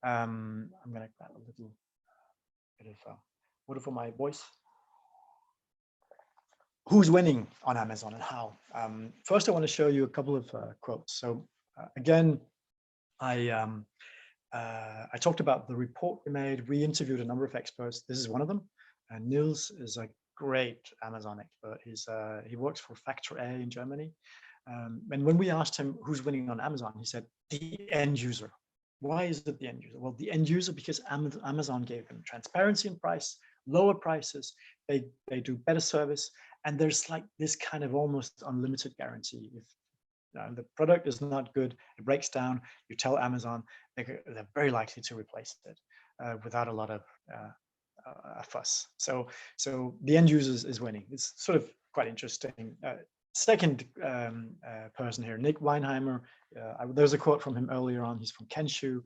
I'm going to grab a little bit of water for my voice. Who's winning on Amazon and how? First, I want to show you a couple of quotes. So again, I talked about the report we made. We interviewed a number of experts. This is one of them. And Niels is a great Amazon expert. He works for Factor A in Germany. And when we asked him who's winning on Amazon, he said the end user. Why is it the end user? Well, the end user because Amazon gave them transparency in price, lower prices, they do better service, and there's like this kind of almost unlimited guarantee. If the product is not good, it breaks down, you tell Amazon, they're very likely to replace it without a lot of fuss. So the end user is winning. It's sort of quite interesting. Second person here, Nick Weinheimer. There's a quote from him earlier on. He's from Kenshu.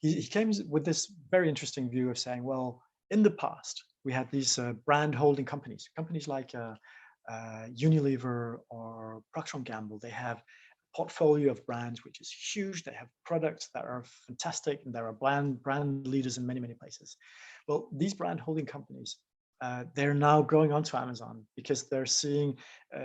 He came with this very interesting view of saying, well, in the past, we had these brand holding companies like Unilever or Procter & Gamble. They have a portfolio of brands which is huge. They have products that are fantastic, and there are brand leaders in many, many places. Well, these brand holding companies, they're now going onto Amazon because they're seeing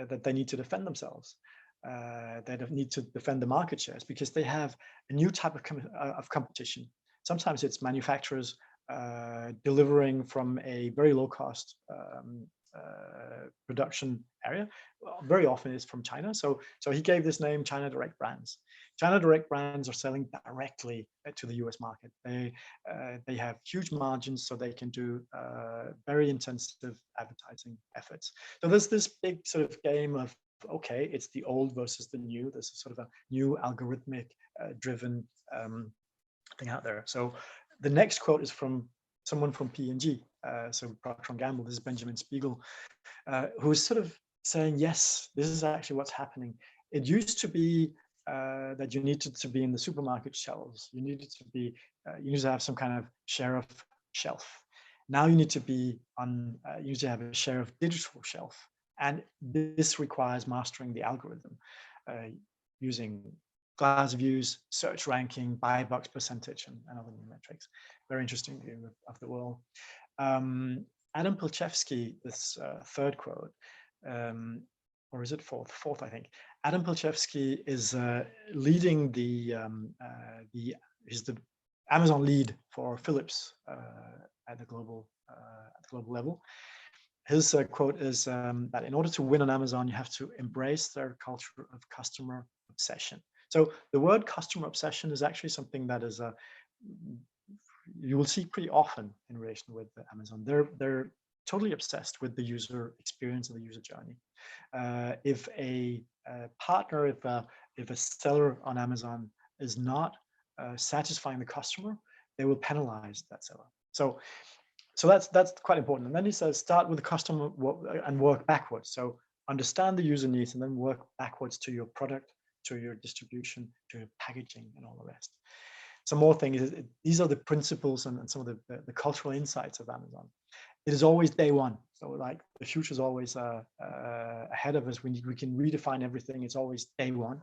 that they need to defend themselves. They don't need to defend the market shares because they have a new type of competition. Sometimes it's manufacturers delivering from a very low cost production area. Well, very often it's from China. So he gave this name China Direct Brands. China Direct Brands are selling directly to the US market. They have huge margins, so they can do very intensive advertising efforts. So there's this big sort of game of, okay, it's the old versus the new. There's sort of a new algorithmic driven thing out there. So the next quote is from someone from P&G, so Procter & Gamble. This is Benjamin Spiegel, who is sort of saying, yes, this is actually what's happening. It used to be that you needed to be in the supermarket shelves. You needed to have some kind of share of shelf. Now you need to be on, you need to have a share of digital shelf. And this requires mastering the algorithm using glass views, search ranking, buy box percentage, and other new metrics. Very interesting view of the world. Adam Pilchevsky, this third quote, or is it fourth, I think. Adam Pilchevsky is leading he's the Amazon lead for Philips at the global level. His quote is that in order to win on Amazon, you have to embrace their culture of customer obsession. So the word customer obsession is actually something that is you will see pretty often in relation with Amazon. They're totally obsessed with the user experience and the user journey. If a partner, if a seller on Amazon is not satisfying the customer, they will penalize that seller. So that's quite important. And then he says, start with the customer and work backwards. So understand the user needs and then work backwards to your product, to your distribution, to your packaging, and all the rest. Some more things. These are the principles and some of the cultural insights of Amazon. It is always day one. So like the future is always ahead of us. We can redefine everything. It's always day one.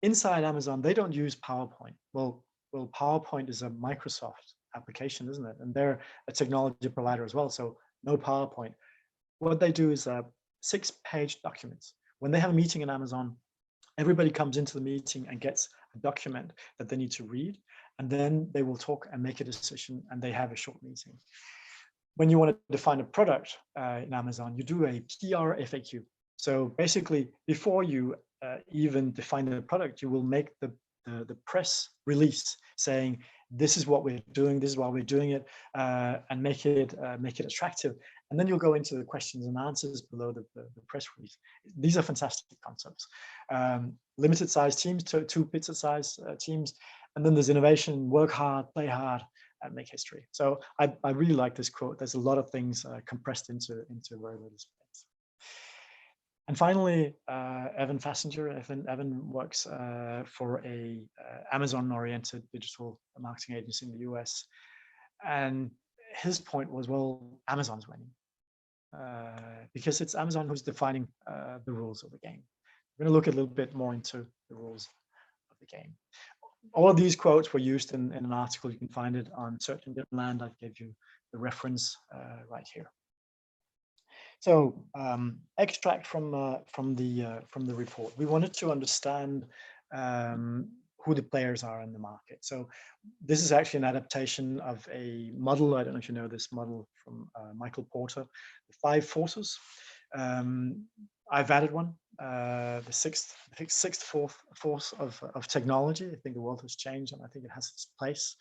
Inside Amazon, they don't use PowerPoint. Well, PowerPoint is a Microsoft application, isn't it? And they're a technology provider as well. So no PowerPoint. What they do is 6-page documents. When they have a meeting in Amazon, everybody comes into the meeting and gets a document that they need to read, and then they will talk and make a decision, and they have a short meeting. When you want to define a product in Amazon, you do a PR FAQ. So basically, before you even define the product, you will make the press release saying, this is what we're doing, this is why we're doing it, and make it attractive. And then you'll go into the questions and answers below the press release. These are fantastic concepts. Limited size teams, two pizza size teams. And then there's innovation, work hard, play hard, and make history. So I really like this quote. There's a lot of things compressed into very little space. And finally, Evan Fassinger. Evan works for a Amazon-oriented digital marketing agency in the US. And his point was, well, Amazon's winning because it's Amazon who's defining the rules of the game. We're going to look a little bit more into the rules of the game. All of these quotes were used in an article. You can find it on Search Engine Land. I gave you the reference right here. So extract from the report. We wanted to understand who the players are in the market. So this is actually an adaptation of a model. I don't know if you know this model from Michael Porter, the 5 forces. I've added one, the sixth force of technology. I think the world has changed, and I think it has its place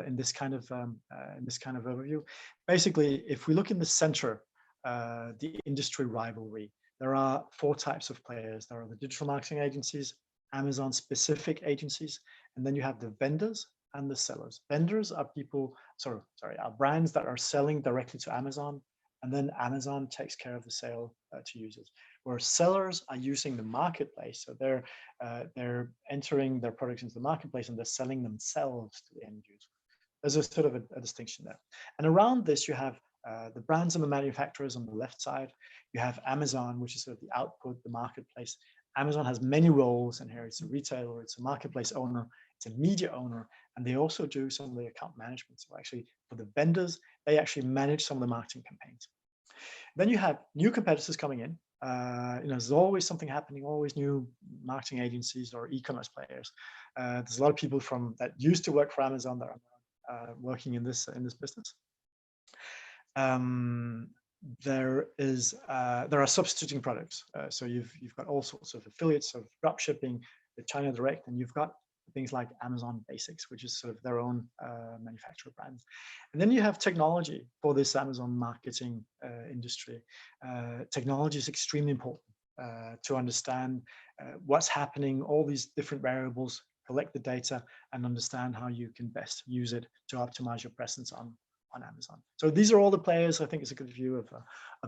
in this kind of overview. Basically, if we look in the center, the industry rivalry, there are 4 types of players. There are the digital marketing agencies, Amazon specific agencies, and then you have the vendors and the sellers. Vendors are people, are brands that are selling directly to Amazon, and then Amazon takes care of the sale to users. Where sellers are using the marketplace, so they're entering their products into the marketplace and they're selling themselves to the end user. There's a sort of a distinction there. And around this, you have the brands and the manufacturers on the left side. You have Amazon, which is sort of the output, the marketplace. Amazon has many roles, and here it's a retailer, it's a marketplace owner, it's a media owner, and they also do some of the account management. So actually, for the vendors, they actually manage some of the marketing campaigns. Then you have new competitors coming in. There's always something happening, always new marketing agencies or e-commerce players. There's a lot of people that used to work for Amazon that are working in this business. There are substituting products. So you've got all sorts of affiliates of drop shipping, the China Direct, and you've got things like Amazon Basics, which is sort of their own manufacturer brands. And then you have technology for this Amazon marketing industry. Technology is extremely important to understand what's happening, all these different variables, collect the data, and understand how you can best use it to optimize your presence on Amazon. So these are all the players. I think it's a good view of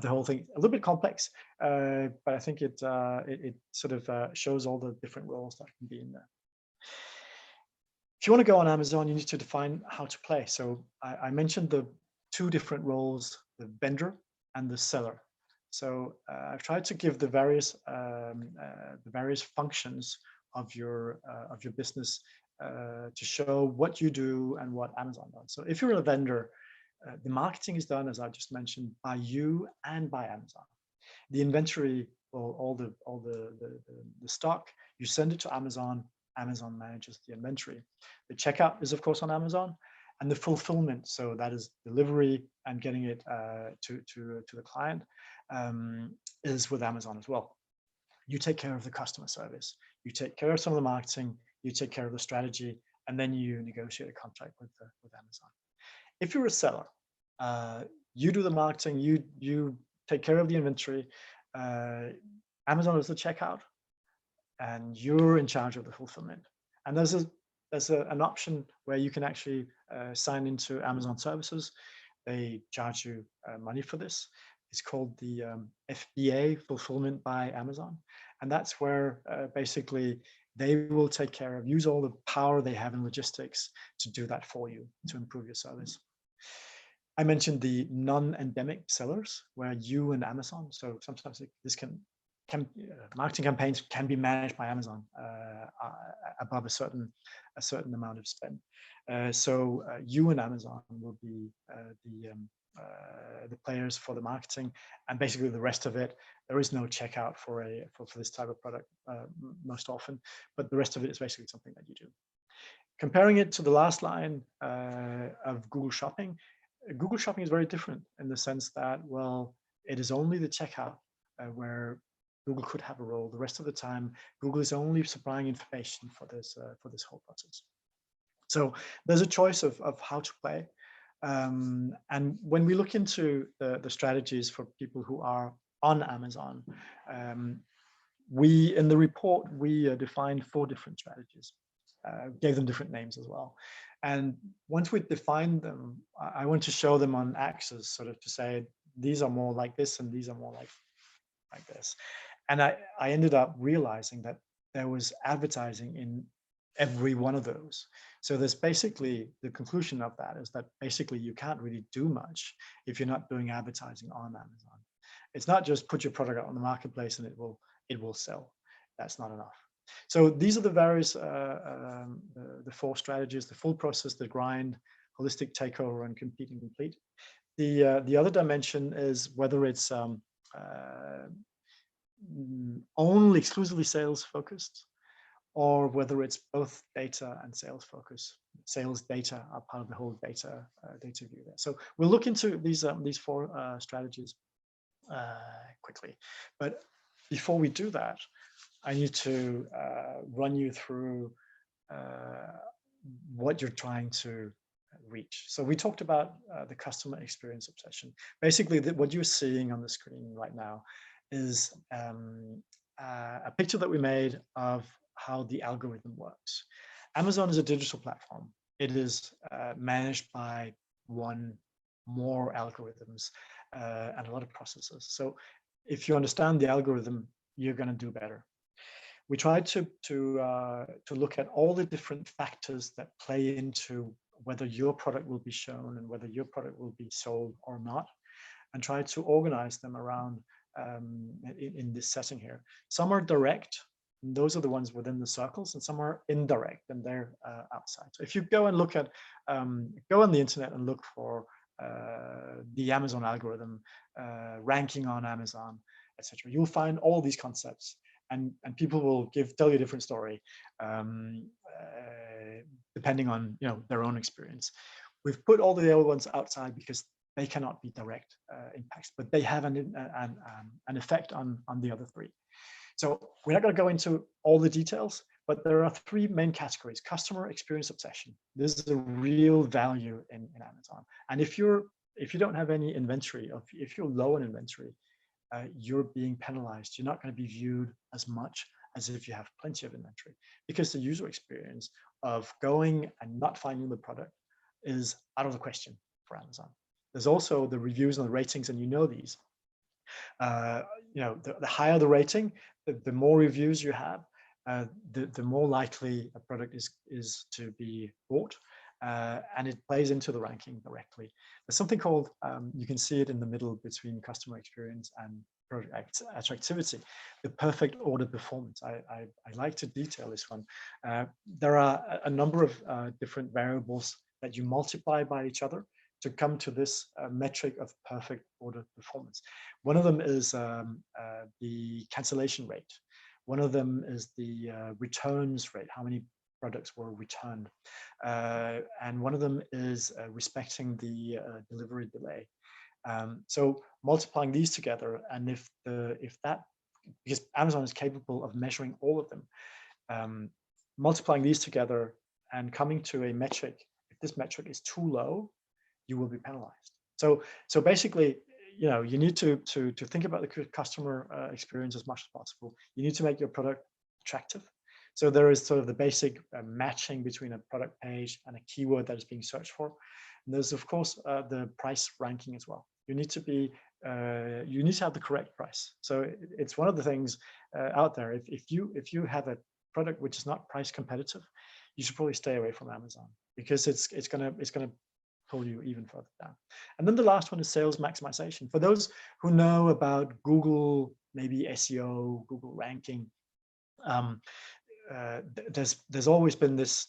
the whole thing. A little bit complex, but I think it sort of shows all the different roles that can be in there. If you want to go on Amazon, you need to define how to play. So I mentioned the 2 different roles, the vendor and the seller. So I've tried to give the various functions of your business to show what you do and what Amazon does. So if you're a vendor, the marketing is done, as I just mentioned, by you and by Amazon. The inventory, or all the stock, you send it to Amazon. Amazon manages the inventory. The checkout is, of course, on Amazon, and the fulfillment, so that is delivery and getting it to the client, is with Amazon as well. You take care of the customer service. You take care of some of the marketing. You take care of the strategy, and then you negotiate a contract with Amazon. If you're a seller, you do the marketing, you take care of the inventory, Amazon does the checkout, and you're in charge of the fulfillment. And there's an option where you can actually sign into Amazon services. They charge you money for this. It's called the FBA, Fulfillment by Amazon. And that's where basically they will take care of, use all the power they have in logistics to do that for you, to improve your service. I mentioned the non-endemic sellers, where you and Amazon, so sometimes marketing campaigns can be managed by Amazon above a certain amount of spend. So you and Amazon will be the players for the marketing, and basically the rest of it, there is no checkout for this type of product most often, but the rest of it is basically something that you do. Comparing it to the last line of Google Shopping, Google Shopping is very different in the sense that, well, it is only the checkout where Google could have a role. The rest of the time, Google is only supplying information for this whole process. So there's a choice of how to play. And when we look into the strategies for people who are on Amazon, in the report, we defined 4 different strategies, gave them different names as well. And once we defined them, I want to show them on axes, sort of to say, these are more like this and these are more like this. And I ended up realizing that there was advertising in every one of those. So there's basically, the conclusion of that is that basically you can't really do much if you're not doing advertising on Amazon. It's not just put your product out on the marketplace and it will sell. That's not enough. So these are the various the four strategies: the full process, the grind, holistic takeover, and compete and complete. The other dimension is whether it's only exclusively sales focused, or whether it's both data and sales focus. Sales data are part of the whole data view there. So we'll look into these four strategies quickly. But before we do that, I need to run you through what you're trying to reach. So we talked about the customer experience obsession. Basically, what you're seeing on the screen right now is a picture that we made of how the algorithm works. Amazon is a digital platform. It is managed by one, more algorithms, and a lot of processes. So if you understand the algorithm, you're going to do better. We tried to look at all the different factors that play into whether your product will be shown and whether your product will be sold or not, and try to organize them around in this setting here. Some are direct, and those are the ones within the circles, and some are indirect, and they're outside. So if you go and look at, go on the internet and look for the Amazon algorithm, ranking on Amazon, etc., you'll find all these concepts. And people will tell you a different story depending on their own experience. We've put all the other ones outside because they cannot be direct impacts, but they have an effect on the other three. So we're not going to go into all the details, but there are three main categories: customer experience obsession. This is a real value in Amazon. And if you don't have any inventory, if you're low in inventory, you're being penalized. You're not going to be viewed as much as if you have plenty of inventory, because the user experience of going and not finding the product is out of the question for Amazon. There's also the reviews and the ratings, and these. The higher the rating, the more reviews you have, the more likely a product is to be bought. And it plays into the ranking directly. There's something called, you can see it in the middle between customer experience and product attractivity, the perfect order performance. I like to detail this one. There are a number of different variables that you multiply by each other to come to this metric of perfect order performance. One of them is the cancellation rate. One of them is the returns rate, how many products were returned. And one of them is respecting the delivery delay. So multiplying these together, and because Amazon is capable of measuring all of them, multiplying these together and coming to a metric, if this metric is too low, you will be penalized. So basically, you need to think about the customer experience as much as possible. You need to make your product attractive. So there is sort of the basic matching between a product page and a keyword that is being searched for. And there's of course the price ranking as well. You need to have the correct price. So it's one of the things out there. If you have a product which is not price competitive, you should probably stay away from Amazon, because it's gonna pull you even further down. And then the last one is sales maximization. For those who know about Google, maybe SEO, Google ranking, there's always been this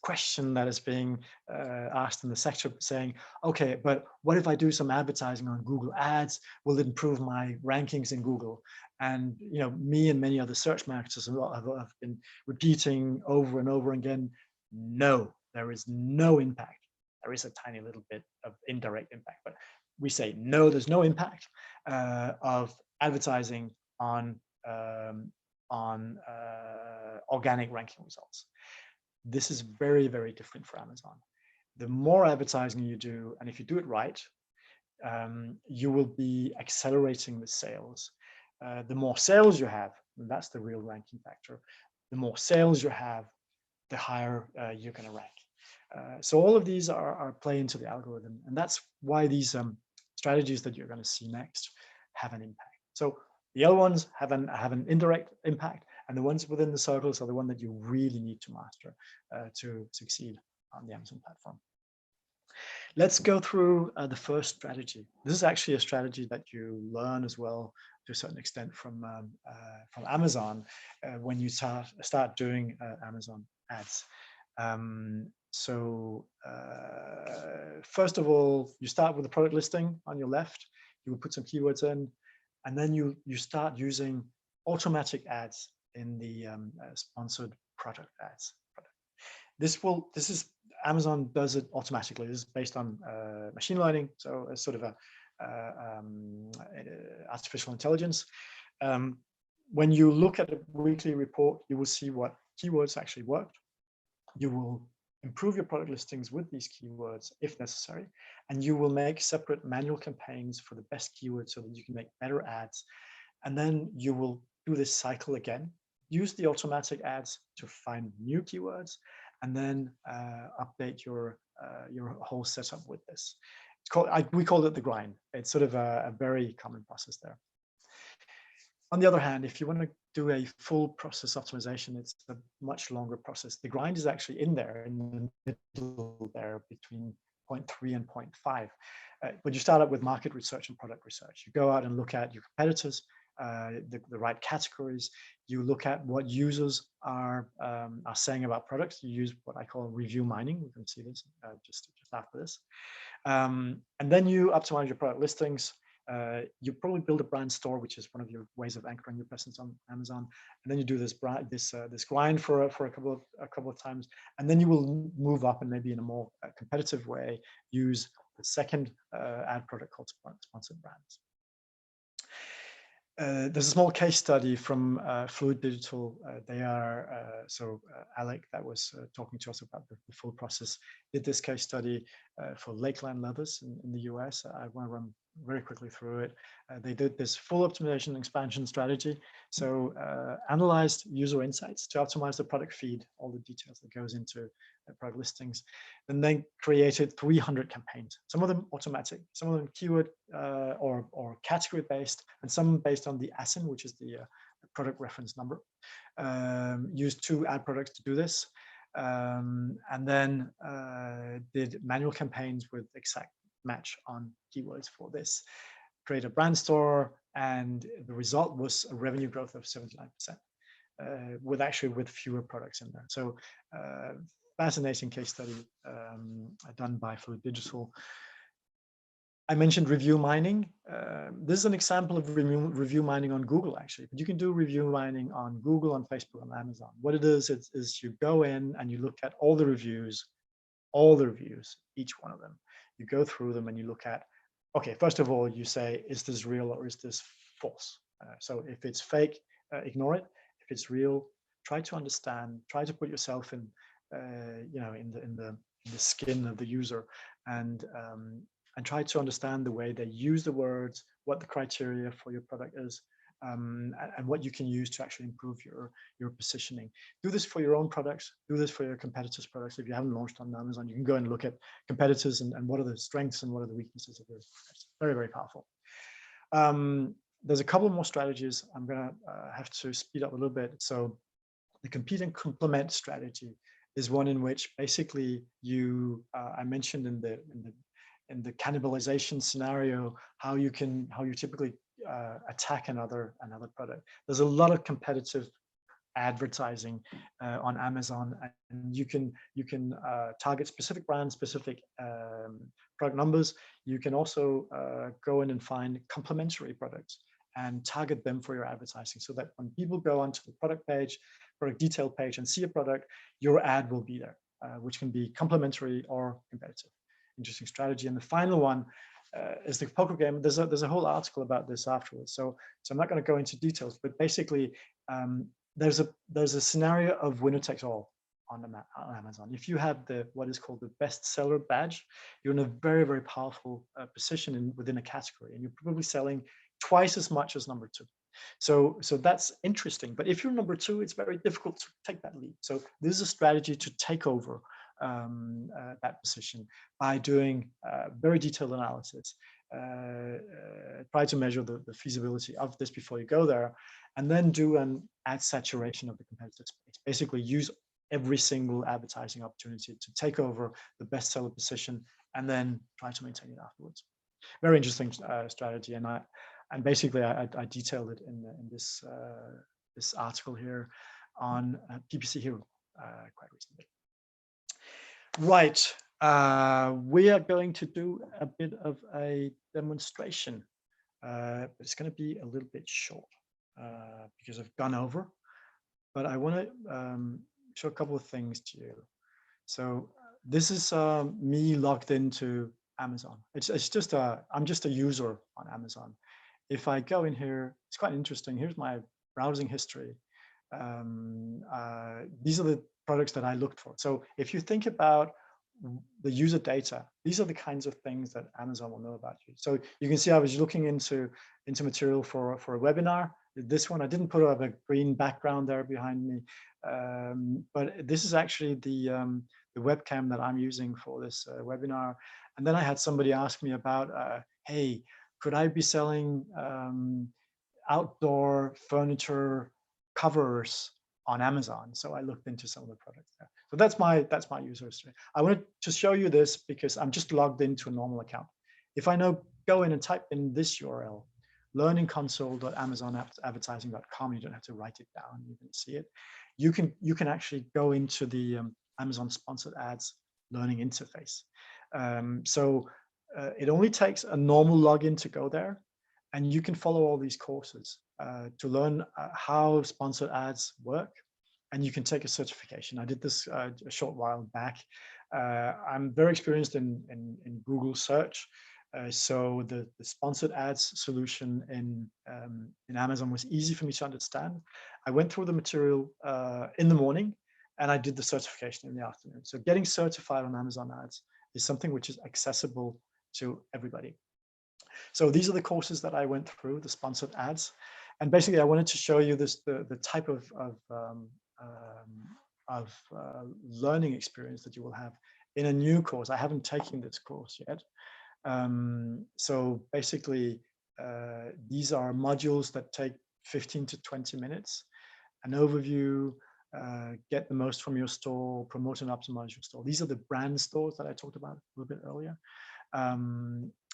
question that is being asked in the sector, saying, okay, but what if I do some advertising on Google Ads? Will it improve my rankings in Google? And me and many other search marketers have been repeating over and over again, no, there is no impact. There is a tiny little bit of indirect impact, but we say no, there's no impact of advertising on organic ranking results. This is very, very different for Amazon. The more advertising you do, and if you do it right, you will be accelerating the sales. The more sales you have, and that's the real ranking factor, the more sales you have, the higher you're going to rank. So all of these are play into the algorithm, and that's why these strategies that you're going to see next have an impact. So The other ones have an indirect impact, and the ones within the circles are the one that you really need to master to succeed on the Amazon platform. Let's go through the first strategy. This is actually a strategy that you learn as well to a certain extent from Amazon when you start doing Amazon ads. First of all, you start with the product listing on your left. You will put some keywords in, and then you start using automatic ads in the sponsored product ads. This is Amazon does it automatically. This is based on machine learning, so it's sort of a artificial intelligence. When you look at a weekly report, you will see what keywords actually worked. You will improve your product listings with these keywords if necessary, and you will make separate manual campaigns for the best keywords so that you can make better ads. And then you will do this cycle again. Use the automatic ads to find new keywords, and then update your whole setup with this. It's called, we call it the grind. It's sort of a very common process there. On the other hand, if you want to do a full process optimization, it's a much longer process. The grind is actually in there, in the middle there between 0.3 and 0.5. But you start up with market research and product research. You go out and look at your competitors, the right categories. You look at what users are saying about products. You use what I call review mining. We can see this just after this. And then you optimize your product listings. You probably build a brand store, which is one of your ways of anchoring your presence on Amazon. And then you do this grind for a couple of times, and then you will move up and maybe in a more competitive way use the second ad product called sponsored brands. There's a small case study from Fluid Digital. They are, Alec, that was talking to us about the full process, did this case study for Lakeland Leathers in the US. I want to run very quickly through it. They did this full optimization expansion strategy. So analyzed user insights to optimize the product feed, all the details that goes into product listings, and then created 300 campaigns, some of them automatic, some of them keyword or category based, and some based on the ASIN, which is the product reference number. Used 2 ad products to do this, and then did manual campaigns with exact match on keywords for this. Create a brand store, and the result was a revenue growth of 79%, with fewer products in there. So fascinating case study done by Fluid Digital. I mentioned review mining. This is an example of review mining on Google, actually, but you can do review mining on Google, on Facebook, on Amazon. What it is you go in and you look at all the reviews, each one of them. You go through them and you look at, okay, first of all, you say, is this real or is this false? So if it's fake, ignore it. If it's real, try to understand, try to put yourself in, in the skin of the user, and try to understand the way they use the words, what the criteria for your product is, and what you can use to actually improve your positioning. Do this for your own products. Do this for your competitors' products. If you haven't launched on Amazon, you can go and look at competitors and what are the strengths and what are the weaknesses of those. It's very, very powerful. There's a couple more strategies. I'm going to have to speed up a little bit. So the compete and complement strategy is one in which basically you, I mentioned in the cannibalization scenario, how you typically attack another product. There's a lot of competitive advertising on Amazon, and you can target specific brands, specific product numbers. You can also go in and find complementary products and target them for your advertising, so that when people go onto the product page, product detail page, and see a product, your ad will be there, which can be complementary or competitive. Interesting strategy. And the final one is the poker game. There's a whole article about this afterwards, so I'm not going to go into details, but basically there's a scenario of winner takes all on Amazon. If you have what is called the bestseller badge, you're in a very, very powerful position within a category, and you're probably selling twice as much as number 2. So that's interesting. But if you're number 2, it's very difficult to take that lead. So this is a strategy to take over that position by doing very detailed analysis. Try to measure the feasibility of this before you go there, and then do an ad saturation of the competitive space. Basically, use every single advertising opportunity to take over the bestseller position, and then try to maintain it afterwards. Very interesting strategy, and basically I detailed it in this this article here on PPC Hero quite recently. Right, we are going to do a bit of a demonstration, but it's going to be a little bit short because I've gone over. But I want to show a couple of things to you. So this is me logged into Amazon. It's just I'm just a user on Amazon. If I go in here, it's quite interesting. Here's my browsing history. These are the products that I looked for. So if you think about the user data, these are the kinds of things that Amazon will know about you. So you can see I was looking into material for a webinar. This one, I didn't put a green background there behind me, but this is actually the webcam that I'm using for this webinar. And then I had somebody ask me about, hey, could I be selling outdoor furniture covers on Amazon? So I looked into some of the products there. So that's my user history. I wanted to show you this because I'm just logged into a normal account. If I go in and type in this URL, learningconsole.amazonadvertising.com, you don't have to write it down, you can see it. You can actually go into the Amazon sponsored ads learning interface. So it only takes a normal login to go there, and you can follow all these courses to learn how sponsored ads work, and you can take a certification. I did this a short while back. I'm very experienced in Google search. So the sponsored ads solution in Amazon was easy for me to understand. I went through the material in the morning, and I did the certification in the afternoon. So getting certified on Amazon ads is something which is accessible to everybody. So these are the courses that I went through, the sponsored ads. And basically, I wanted to show you this the type of learning experience that you will have in a new course. I haven't taken this course yet. So basically, these are modules that take 15 to 20 minutes, an overview, get the most from your store, promote and optimize your store. These are the brand stores that I talked about a little bit earlier.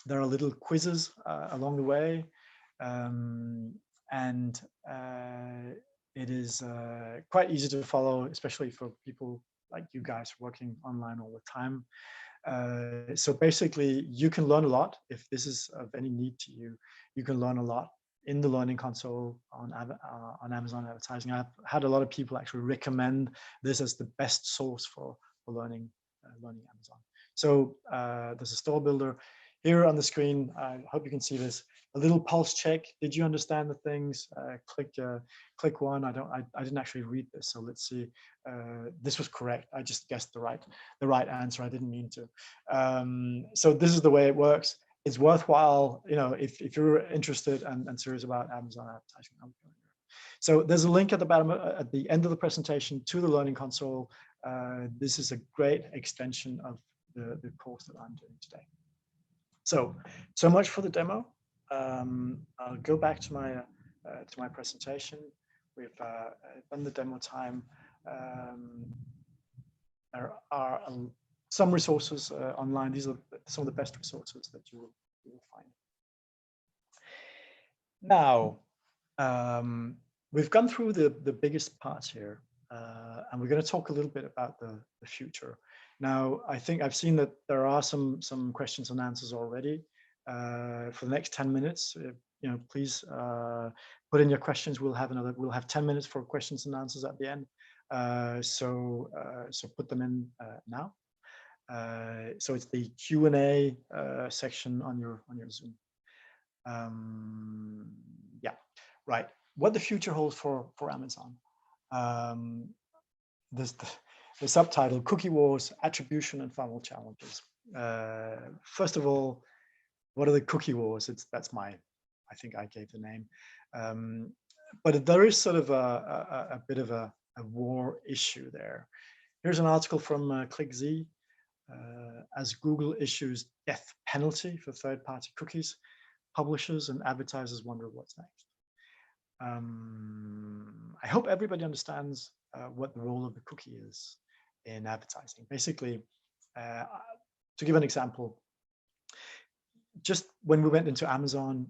There are little quizzes along the way, and it is quite easy to follow, especially for people like you guys working online all the time. So basically, you can learn a lot. If this is of any need to you, you can learn a lot in the Learning Console on Amazon advertising. I've had a lot of people actually recommend this as the best source for learning Amazon. So there's a store builder here on the screen. I hope you can see this. A little pulse check. Did you understand the things? Click one. I didn't actually read this, so let's see. This was correct. I just guessed the right answer. I didn't mean to. So this is the way it works. It's worthwhile, if you're interested and serious about Amazon advertising. So there's a link at the bottom, at the end of the presentation, to the Learning Console. This is a great extension of the course that I'm doing today. So much for the demo. I'll go back to my presentation. We've done the demo time. There are some resources online. These are some of the best resources that you will find. Now, we've gone through the biggest parts here, and we're going to talk a little bit about the future. Now, I think I've seen that there are some questions and answers already. For the next 10 minutes, please put in your questions. We'll have 10 minutes for questions and answers at the end. So put them in now. So it's the Q&A section on your Zoom. Yeah, right. What the future holds for Amazon. The subtitle: Cookie Wars, Attribution and Funnel Challenges. First of all, what are the cookie wars? I think I gave the name. But there is sort of a bit of a war issue there. Here's an article from ClickZ. As Google issues death penalty for third-party cookies, publishers and advertisers wonder what's next. I hope everybody understands what the role of the cookie is in advertising. Basically, to give an example, just when we went into Amazon,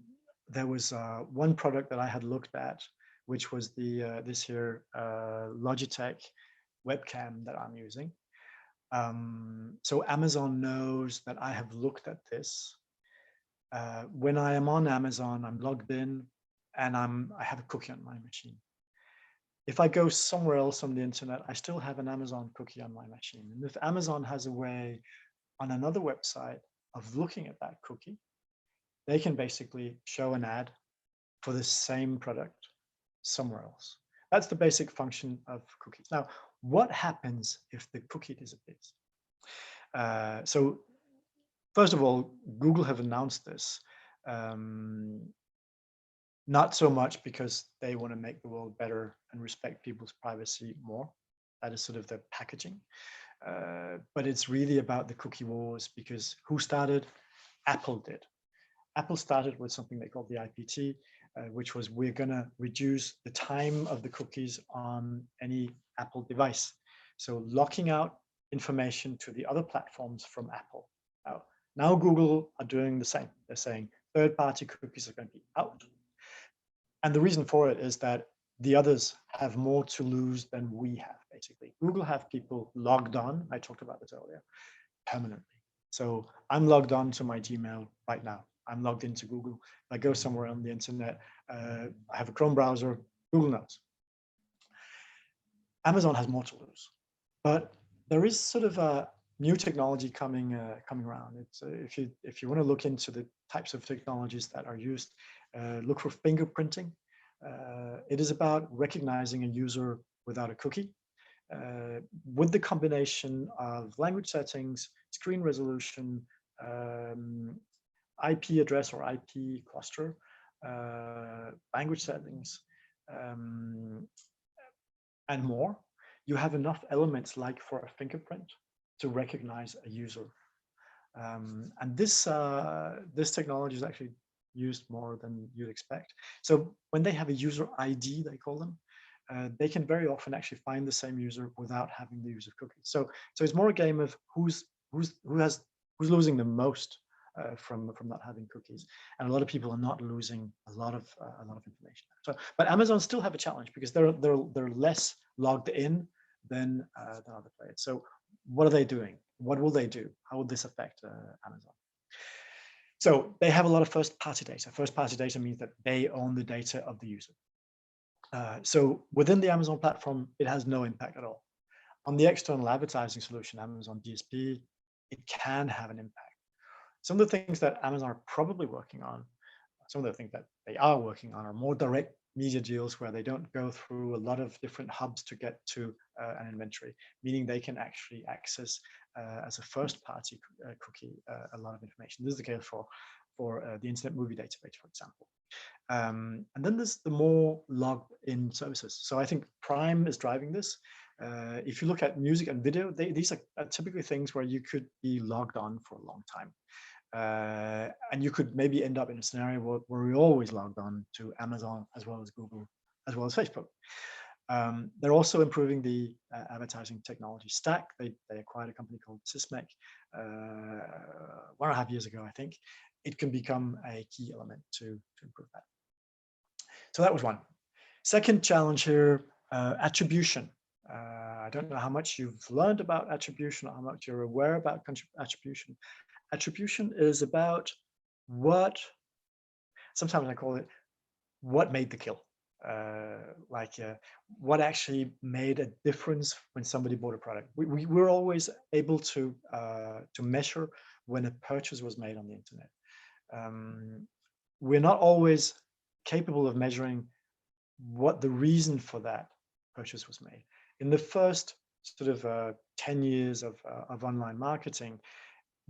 there was one product that I had looked at, which was the this here Logitech webcam that I'm using. So Amazon knows that I have looked at this. When I am on Amazon, I'm logged in and I have a cookie on my machine. If I go somewhere else on the internet, I still have an Amazon cookie on my machine. And if Amazon has a way on another website of looking at that cookie, they can basically show an ad for the same product somewhere else. That's the basic function of cookies. Now, what happens if the cookie disappears? So first of all, Google have announced this, not so much because they want to make the world better and respect people's privacy more. That is sort of the packaging. But it's really about the cookie wars, because who started? Apple did. Apple started with something they called the IPT, which was, we're going to reduce the time of the cookies on any Apple device. So locking out information to the other platforms from Apple. Now Google are doing the same. They're saying third-party cookies are going to be out. And the reason for it is that the others have more to lose than we have, basically. Google have people logged on, I talked about this earlier, permanently. So I'm logged on to my Gmail right now. I'm logged into Google. If I go somewhere on the internet, I have a Chrome browser, Google knows. Amazon has more to lose. But there is sort of a new technology coming around. It's if you want to look into the types of technologies that are used, look for fingerprinting. It is about recognizing a user without a cookie, with the combination of language settings, screen resolution, IP address or IP cluster, language settings, and more. You have enough elements like for a fingerprint to recognize a user. And this technology is actually used more than you'd expect. So when they have a user ID, they call them, they can very often actually find the same user without having the use of cookies. So it's more a game of who's losing the most from not having cookies, and a lot of people are not losing a lot of information. So, but Amazon still have a challenge because they're less logged in than other players. So what are they doing? What will they do? How will this affect Amazon? So they have a lot of first-party data. First-party data means that they own the data of the user. So within the Amazon platform, it has no impact at all. On the external advertising solution, Amazon DSP, it can have an impact. Some of the things that Amazon are probably working on, some of the things that they are working on are more direct media deals where they don't go through a lot of different hubs to get to an inventory, meaning they can actually access as a first-party cookie a lot of information. This is the case for the Internet Movie Database, for example. And then there's the more logged-in services. So I think Prime is driving this. If you look at music and video, these are typically things where you could be logged on for a long time. And you could maybe end up in a scenario where we always logged on to Amazon as well as Google, as well as Facebook. They're also improving the advertising technology stack. They acquired a company called Sysmeq 1.5 years ago, I think. It can become a key element to improve that. So that was one. Second challenge here, attribution. I don't know how much you've learned about attribution or how much you're aware about attribution. Attribution is about sometimes I call it, what made the kill. What actually made a difference when somebody bought a product. We're always able to measure when a purchase was made on the internet. We're not always capable of measuring what the reason for that purchase was made. In the first sort of 10 years of online marketing,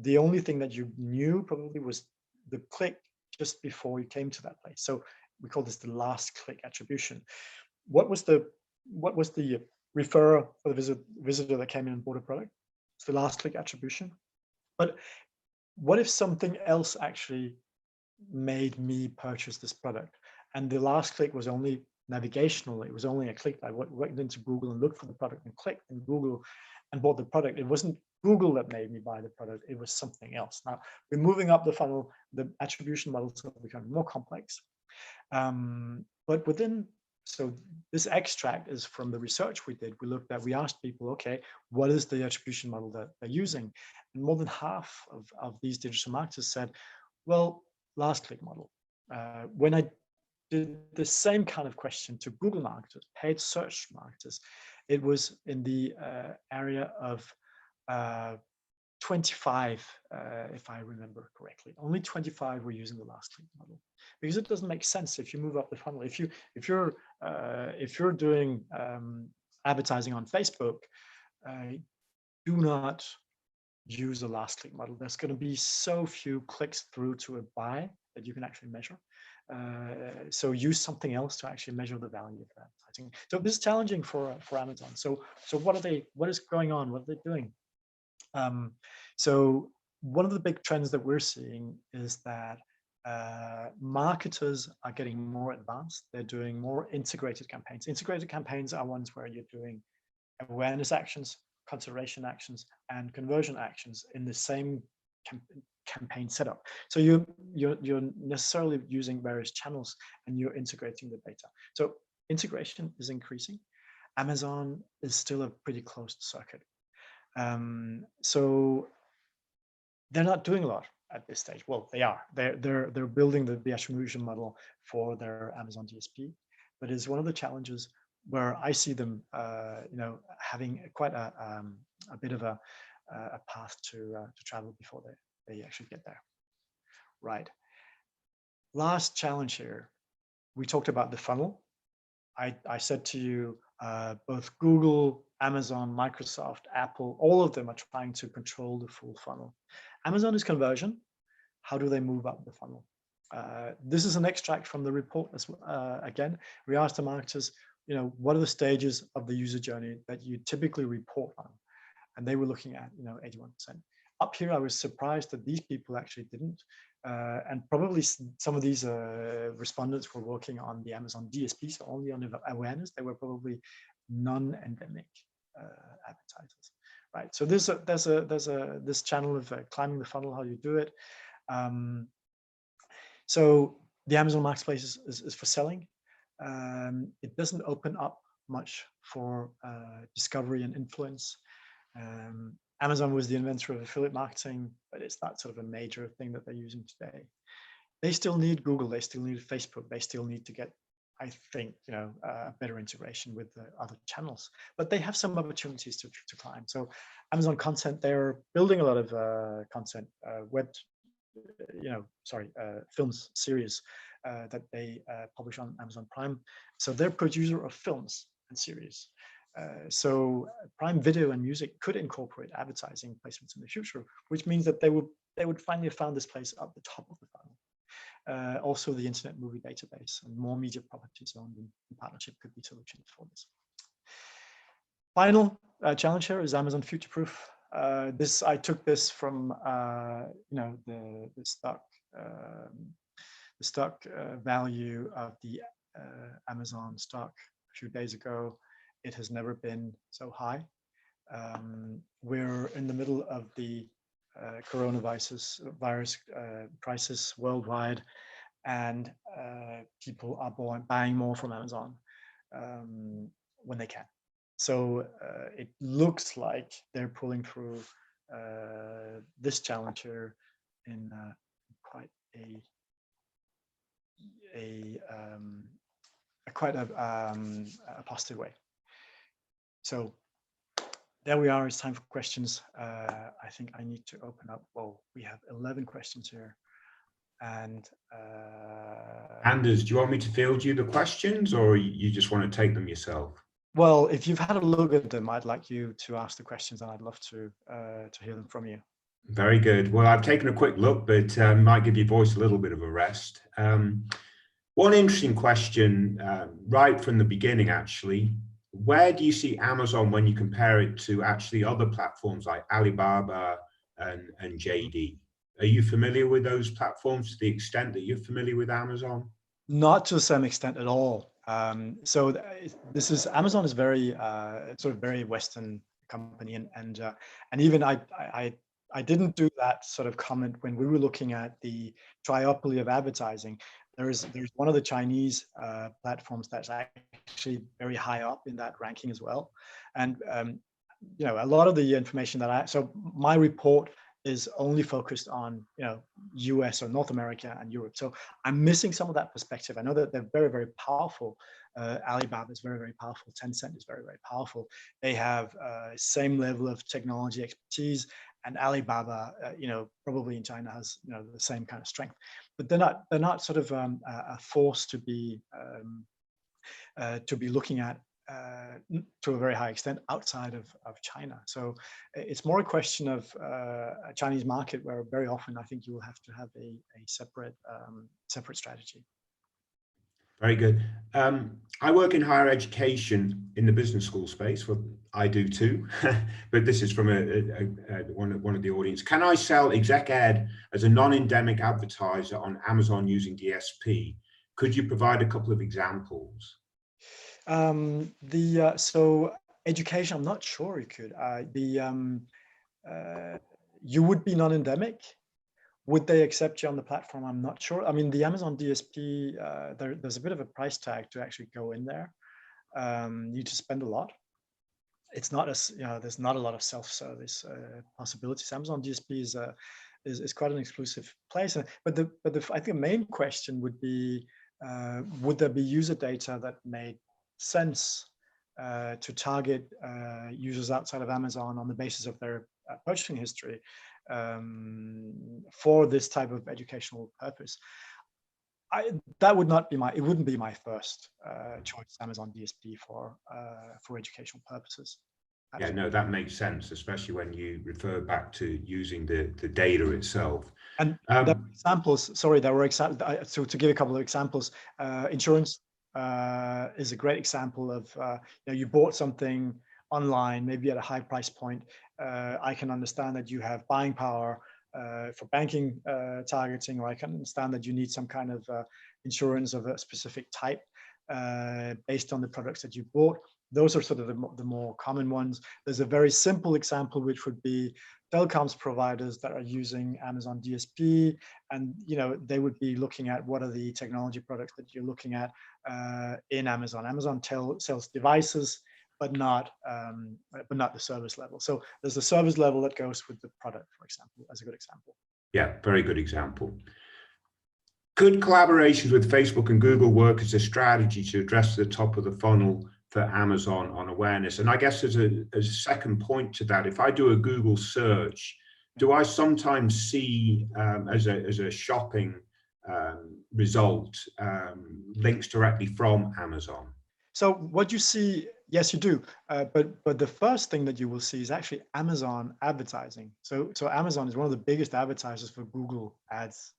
the only thing that you knew probably was the click just before you came to that place. So we call this the last click attribution. What was the referrer for the visitor that came in and bought a product. It's the last click attribution. But what if something else actually made me purchase this product? And the last click was only navigational. It was only a click. I went into Google and looked for the product and clicked in Google and bought the product. It wasn't Google that made me buy the product. It was something else. Now we're moving up the funnel. The attribution models are becoming more complex. But so this extract is from the research we did. We asked people, okay, what is the attribution model that they're using? And more than half of these digital marketers said, well, last click model. When I did the same kind of question to Google marketers, paid search marketers, it was in the area of 25, if I remember correctly. Only 25 were using the last click model, because it doesn't make sense if you move up the funnel. If you're doing advertising on Facebook, do not use the last click model. There's going to be so few clicks through to a buy that you can actually measure. So use something else to actually measure the value of advertising. So this is challenging for Amazon. So what is going on? What are they doing? So one of the big trends that we're seeing is that marketers are getting more advanced. They're doing more integrated campaigns. Integrated campaigns are ones where you're doing awareness actions, consideration actions, and conversion actions in the same campaign setup. So you're necessarily using various channels and you're integrating the data. So integration is increasing. Amazon is still a pretty closed circuit. So they're not doing a lot at this stage. Well, they are. They're building the attribution model for their Amazon DSP, but it's one of the challenges where I see them, having quite a bit of a path to travel before they actually get there. Right. Last challenge here. We talked about the funnel. I said to you, both Google, Amazon, Microsoft, Apple, all of them are trying to control the full funnel. Amazon is conversion. How do they move up the funnel? This is an extract from the report. Again, we asked the marketers, what are the stages of the user journey that you typically report on? And they were looking at, 81%. Up here, I was surprised that these people actually didn't. And probably some of these respondents were working on the Amazon DSP, so only on awareness. They were probably non-endemic advertisers, right? So there's this channel of climbing the funnel, how you do it. So the Amazon Marketplace is for selling. It doesn't open up much for discovery and influence. Amazon was the inventor of affiliate marketing, but it's not sort of a major thing that they're using today. They still need Google, they still need Facebook, they still need to get, I think, a better integration with the other channels, but they have some opportunities to climb. So Amazon content, they're building a lot of content, films series that they publish on Amazon Prime. So they're producer of films and series. So Prime Video and Music could incorporate advertising placements in the future, which means that they would finally have found this place at the top of the funnel. Also, the Internet Movie Database and more media properties owned in partnership could be solutions for this. Final challenge here is Amazon Future Proof. I took this from the stock value of the Amazon stock a few days ago. It has never been so high. We're in the middle of the coronavirus crisis worldwide, and people are buying more from Amazon when they can. So it looks like they're pulling through this challenge here in quite a positive way. So there we are. It's time for questions. I think I need to open up. Well, we have 11 questions here. And Anders, do you want me to field you the questions, or you just want to take them yourself? Well, if you've had a look at them, I'd like you to ask the questions, and I'd love to hear them from you. Very good. Well, I've taken a quick look, but might give your voice a little bit of a rest. One interesting question right from the beginning, actually, where do you see Amazon when you compare it to actually other platforms like Alibaba and JD? Are you familiar with those platforms to the extent that you're familiar with Amazon? Not to some extent at all. So this is Amazon is very sort of very Western company, and even I didn't do that sort of comment when we were looking at the triopoly of advertising. There's one of the Chinese platforms that's actually very high up in that ranking as well, and you know, a lot of the information that so my report is only focused on, you know, US or North America and Europe. So I'm missing some of that perspective. I know that they're very, very powerful. Alibaba is very, very powerful. Tencent is very, very powerful. They have same level of technology expertise, and Alibaba, you know, probably in China has, you know, the same kind of strength. But they're not sort of a force to be looking at to a very high extent outside of China. So it's more a question of a Chinese market where very often I think you will have to have a separate strategy. Very good. I work in higher education in the business school space. Well, I do too, but this is from one of the audience. Can I sell exec ed as a non-endemic advertiser on Amazon using DSP? Could you provide a couple of examples? So education, I'm not sure you could. You would be non-endemic. Would they accept you on the platform? I'm not sure. I mean, the Amazon DSP, there's a bit of a price tag to actually go in there. You need to spend a lot. It's not as, you know, there's not a lot of self-service possibilities. Amazon DSP is quite an exclusive place. But I think the main question would be, would there be user data that made sense to target users outside of Amazon on the basis of their purchasing history for this type of educational purpose? That would not be it wouldn't be my first choice, Amazon DSP for educational purposes. Absolutely. Yeah, no, that makes sense, especially when you refer back to using the data itself. And there were examples, sorry, there were examples, so to give a couple of examples, insurance is a great example of, you know, you bought something online, maybe at a high price point. I can understand that you have buying power for banking targeting, or I can understand that you need some kind of insurance of a specific type based on the products that you bought. Those are sort of the more common ones. There's a very simple example, which would be telecoms providers that are using Amazon DSP, and you know, they would be looking at what are the technology products that you're looking at in Amazon. Amazon sells devices, but not the service level. So there's the service level that goes with the product, for example, as a good example. Yeah, very good example. Could collaborations with Facebook and Google work as a strategy to address the top of the funnel for Amazon on awareness? And I guess as a second point to that, if I do a Google search, do I sometimes see as a shopping result links directly from Amazon? So what you see, yes, you do. But the first thing that you will see is actually Amazon advertising. So Amazon is one of the biggest advertisers for Google ads.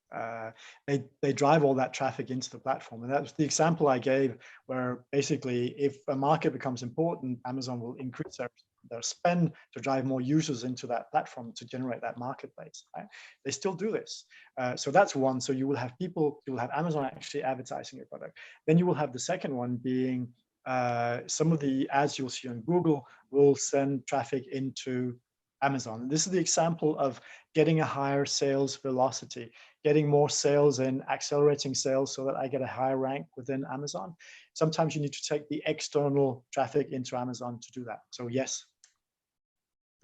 They drive all that traffic into the platform. And that's the example I gave, where basically if a market becomes important, Amazon will increase their spend to drive more users into that platform to generate that marketplace. Right? They still do this. So that's one. So you will have Amazon actually advertising your product. Then you will have the second one being some of the ads you'll see on Google will send traffic into Amazon. And this is the example of getting a higher sales velocity, getting more sales and accelerating sales so that I get a higher rank within Amazon. Sometimes you need to take the external traffic into Amazon to do that. So yes.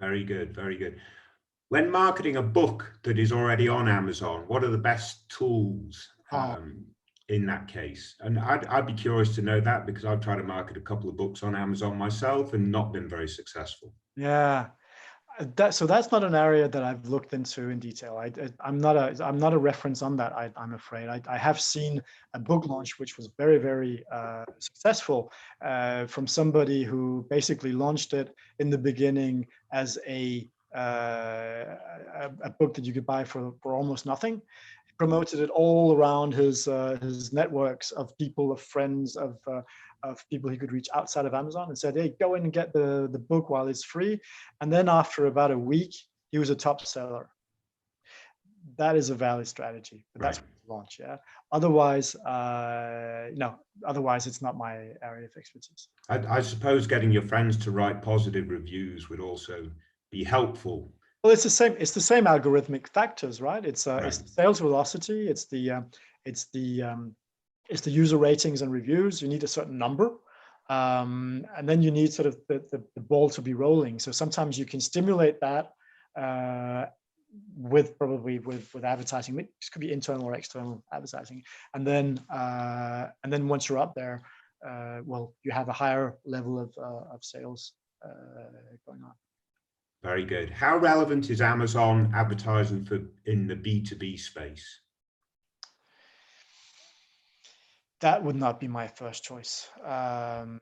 Very good, very good. When marketing a book that is already on Amazon, what are the best tools in that case? And I'd be curious to know that, because I've tried to market a couple of books on Amazon myself and not been very successful. Yeah. So that's not an area that I've looked into in detail. I'm not a reference on that. I'm afraid. I have seen a book launch which was very, very successful from somebody who basically launched it in the beginning as a book that you could buy for almost nothing. promoted it all around his networks of people, of friends, of people he could reach outside of Amazon, and said, "Hey, go in and get the book while it's free." And then after about a week, he was a top seller. That is a valid strategy, but that's launch. Yeah. Otherwise, no. Otherwise, it's not my area of expertise. I suppose getting your friends to write positive reviews would also be helpful. Well, it's the same. It's the same algorithmic factors, right? It's the sales velocity. It's the user ratings and reviews. You need a certain number, and then you need sort of the ball to be rolling. So sometimes you can stimulate that with advertising. This could be internal or external advertising, and then once you're up there, well, you have a higher level of sales going on. Very good. How relevant is Amazon advertising in the B2B space? That would not be my first choice. No,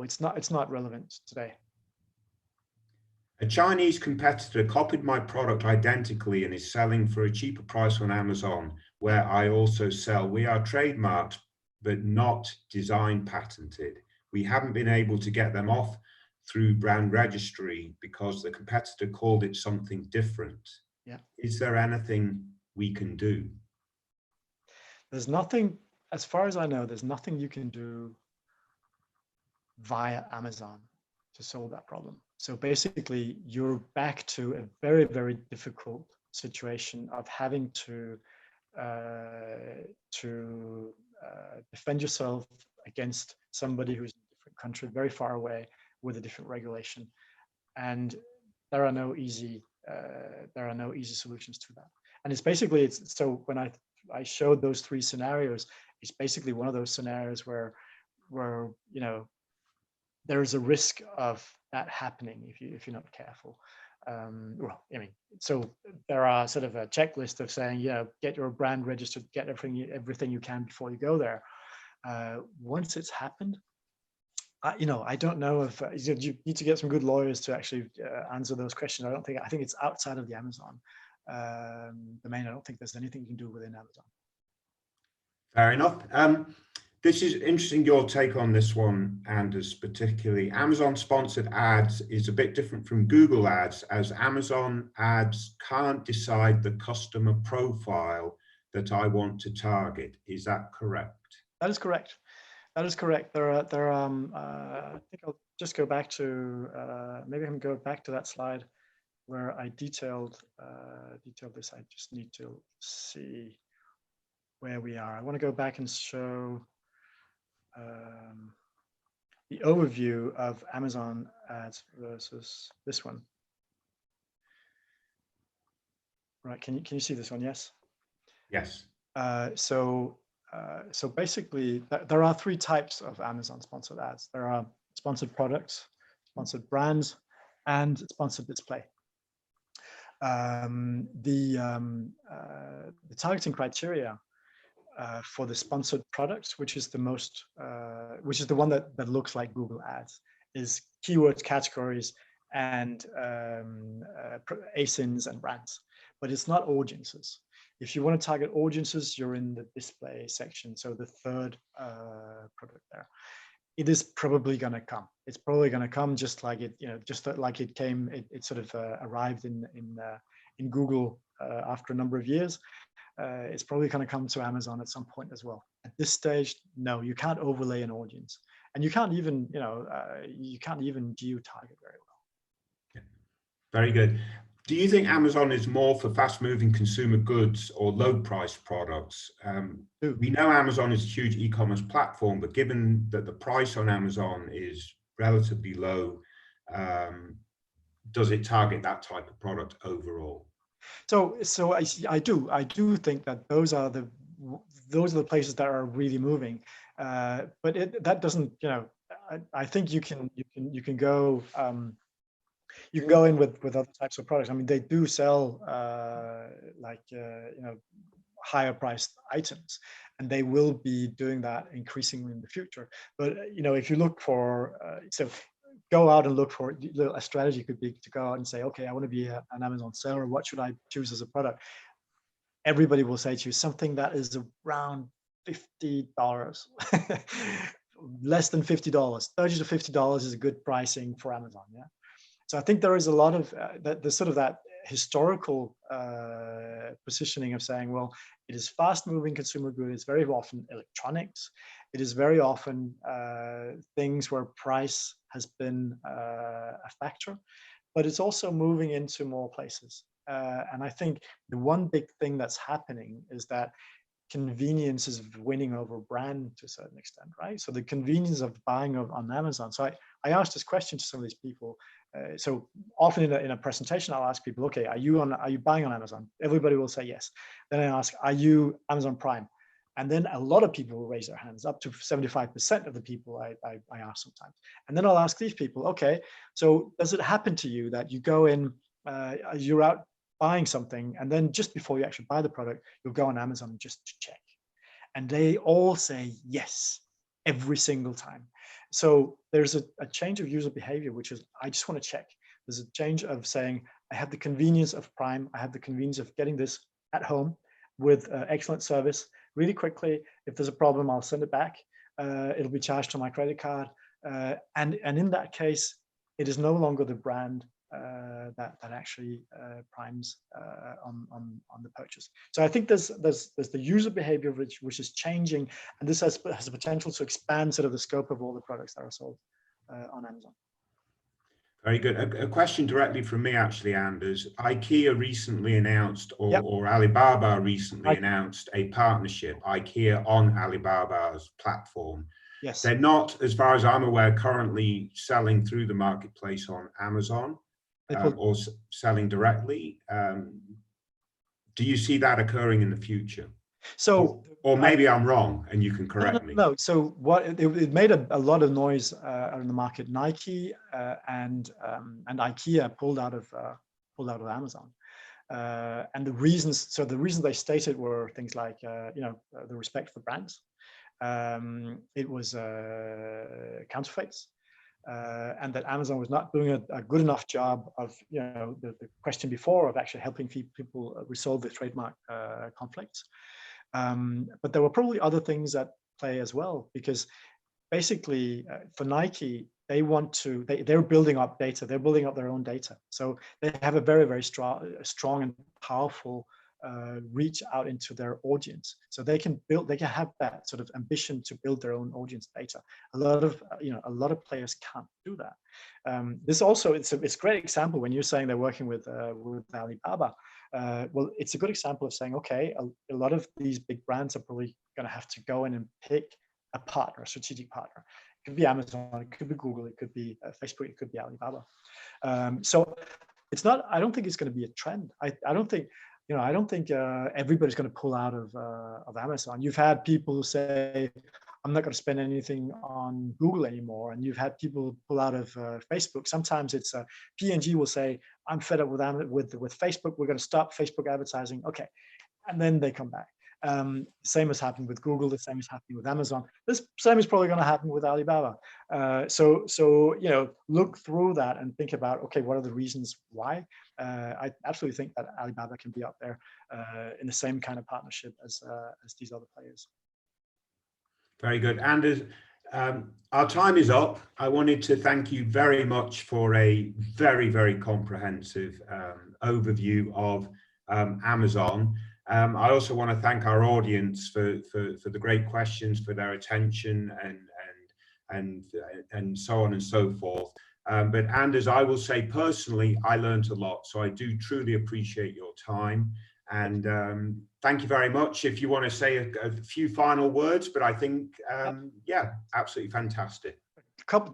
it's not relevant today. A Chinese competitor copied my product identically and is selling for a cheaper price on Amazon, where I also sell. We are trademarked, but not design patented. We haven't been able to get them off through brand registry because the competitor called it something different. Yeah. Is there anything we can do? There's nothing, as far as I know, there's nothing you can do via Amazon to solve that problem. So basically, you're back to a very, very difficult situation of having to defend yourself against somebody who's in a different country, very far away, with a different regulation. And there are no easy solutions to that. And so when I showed those three scenarios, it's basically one of those scenarios where there's a risk of that happening if you're not careful. So there are sort of a checklist of saying, get your brand registered, get everything you can before you go there. Once it's happened, I don't know if you need to get some good lawyers to actually answer those questions. I think it's outside of the Amazon domain. I don't think there's anything you can do within Amazon. Fair enough. This is interesting, your take on this one, Anders, particularly. Amazon sponsored ads is a bit different from Google ads, as Amazon ads can't decide the customer profile that I want to target. Is that correct? That is correct. That is correct. I think I'll just go back to, maybe I can go back to that slide where I detailed this. I just need to see where we are. I want to go back and show the overview of Amazon ads versus this one. Right, can you see this one? Yes. Yes. So basically, there are three types of Amazon sponsored ads. There are sponsored products, sponsored brands, and sponsored display. The targeting criteria for the sponsored products, which is the one that looks like Google Ads, is keywords, categories, and ASINs and brands, but it's not audiences. If you want to target audiences, you're in the display section, so the third product there. It is probably going to come. It's probably going to come just like it, came. It sort of arrived in Google after a number of years. It's probably going to come to Amazon at some point as well. At this stage, no, you can't overlay an audience, and you can't even geo-target very well. Yeah. Very good. Do you think Amazon is more for fast-moving consumer goods or low-priced products? We know Amazon is a huge e-commerce platform, but given that the price on Amazon is relatively low, does it target that type of product overall? So I do think that those are the places that are really moving, but that doesn't, I think you can go. You can go in with other types of products. I mean, they do sell higher priced items, and they will be doing that increasingly in the future. But if you look for go out and look for a strategy could be to go out and say, okay, I want to be an Amazon seller. What should I choose as a product? Everybody will say to you something that is around $50, less than $50, $30 to $50 is a good pricing for Amazon. Yeah. So I think there is a lot of the sort of that historical positioning of saying, well, it is fast-moving consumer goods. It's very often electronics. It is very often things where price has been a factor, but it's also moving into more places. And I think the one big thing that's happening is that convenience is winning over brand to a certain extent, right? So the convenience of buying on Amazon. So I asked this question to some of these people. So often in a presentation, I'll ask people, okay, are you buying on Amazon? Everybody will say yes. Then I ask, are you Amazon Prime? And then a lot of people will raise their hands, up to 75% of the people I ask sometimes. And then I'll ask these people, okay, so does it happen to you that you go in, you're out buying something, and then just before you actually buy the product, you'll go on Amazon just to check? And they all say yes, every single time. So there's a change of user behavior, which is, I just want to check. There's a change of saying, I have the convenience of Prime. I have the convenience of getting this at home with excellent service really quickly. If there's a problem, I'll send it back. It'll be charged to my credit card. And in that case, it is no longer the brand that actually primes on the purchase. So I think there's the user behavior which is changing, and this has the potential to expand sort of the scope of all the products that are sold on Amazon. Very good. A question directly from me, actually, Anders. IKEA recently announced, or Alibaba recently announced a partnership, IKEA on Alibaba's platform. Yes. They're not, as far as I'm aware, currently selling through the marketplace on Amazon or selling directly. Do you see that occurring in the future? So, or maybe I'm wrong, and you can correct me. No. So what it made a lot of noise out in the market. Nike and IKEA pulled out of Amazon, and the reasons they stated were things like the respect for brands. It was counterfeits, and that Amazon was not doing a good enough job of the question before of actually helping people resolve the trademark conflicts. But there were probably other things at play as well, because basically for Nike, they're building up data. They're building up their own data. So they have a very, very strong and powerful reach out into their audience. So they can have that sort of ambition to build their own audience data. A lot of players can't do that. This also, it's a great example when you're saying they're working with Alibaba. Well, it's a good example of saying, okay, a lot of these big brands are probably going to have to go in and pick a partner, a strategic partner. It could be Amazon, it could be Google, it could be Facebook, it could be Alibaba. So it's not. I don't think it's going to be a trend. I don't think everybody's going to pull out of Amazon. You've had people who say, I'm not going to spend anything on Google anymore. And you've had people pull out of Facebook. Sometimes it's P&G will say, I'm fed up with Facebook. We're going to stop Facebook advertising. Okay. And then they come back. Same has happened with Google. The same is happening with Amazon. This same is probably going to happen with Alibaba. So look through that and think about, okay, what are the reasons why? I absolutely think that Alibaba can be up there in the same kind of partnership as these other players. Very good. Anders, our time is up. I wanted to thank you very much for a very, very comprehensive overview of Amazon. I also want to thank our audience for the great questions, for their attention, and so on and so forth. But Anders, I will say personally, I learned a lot. So I do truly appreciate your time. And thank you very much. If you want to say a few final words, but I think, absolutely fantastic.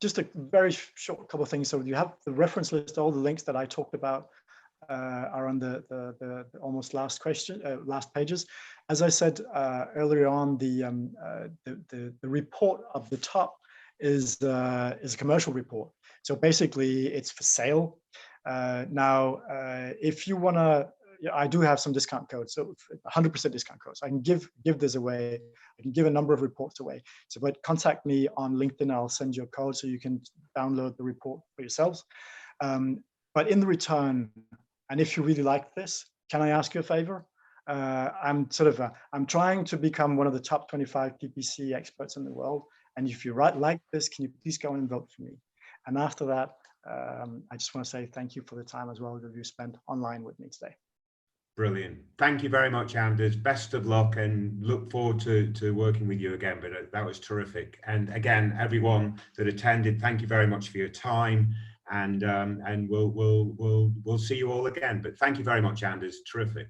Just a very short couple of things. So you have the reference list, all the links that I talked about are on the almost last pages. As I said earlier on, the report up the top is a commercial report. So basically, it's for sale. Now, if you want to I do have some discount codes, so 100% discount codes. I can give this away. I can give a number of reports away. So, but contact me on LinkedIn. I'll send you a code so you can download the report for yourselves. But in the return, and if you really like this, can I ask you a favor? I'm trying to become one of the top 25 PPC experts in the world. And if you like this, can you please go and vote for me? And after that, I just want to say thank you for the time as well that you spent online with me today. Brilliant. Thank you very much, Anders. Best of luck, and look forward to working with you again. But that was terrific. And again, everyone that attended, thank you very much for your time. And we'll see you all again. But thank you very much, Anders. Terrific.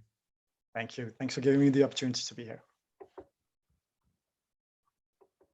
Thank you. Thanks for giving me the opportunity to be here.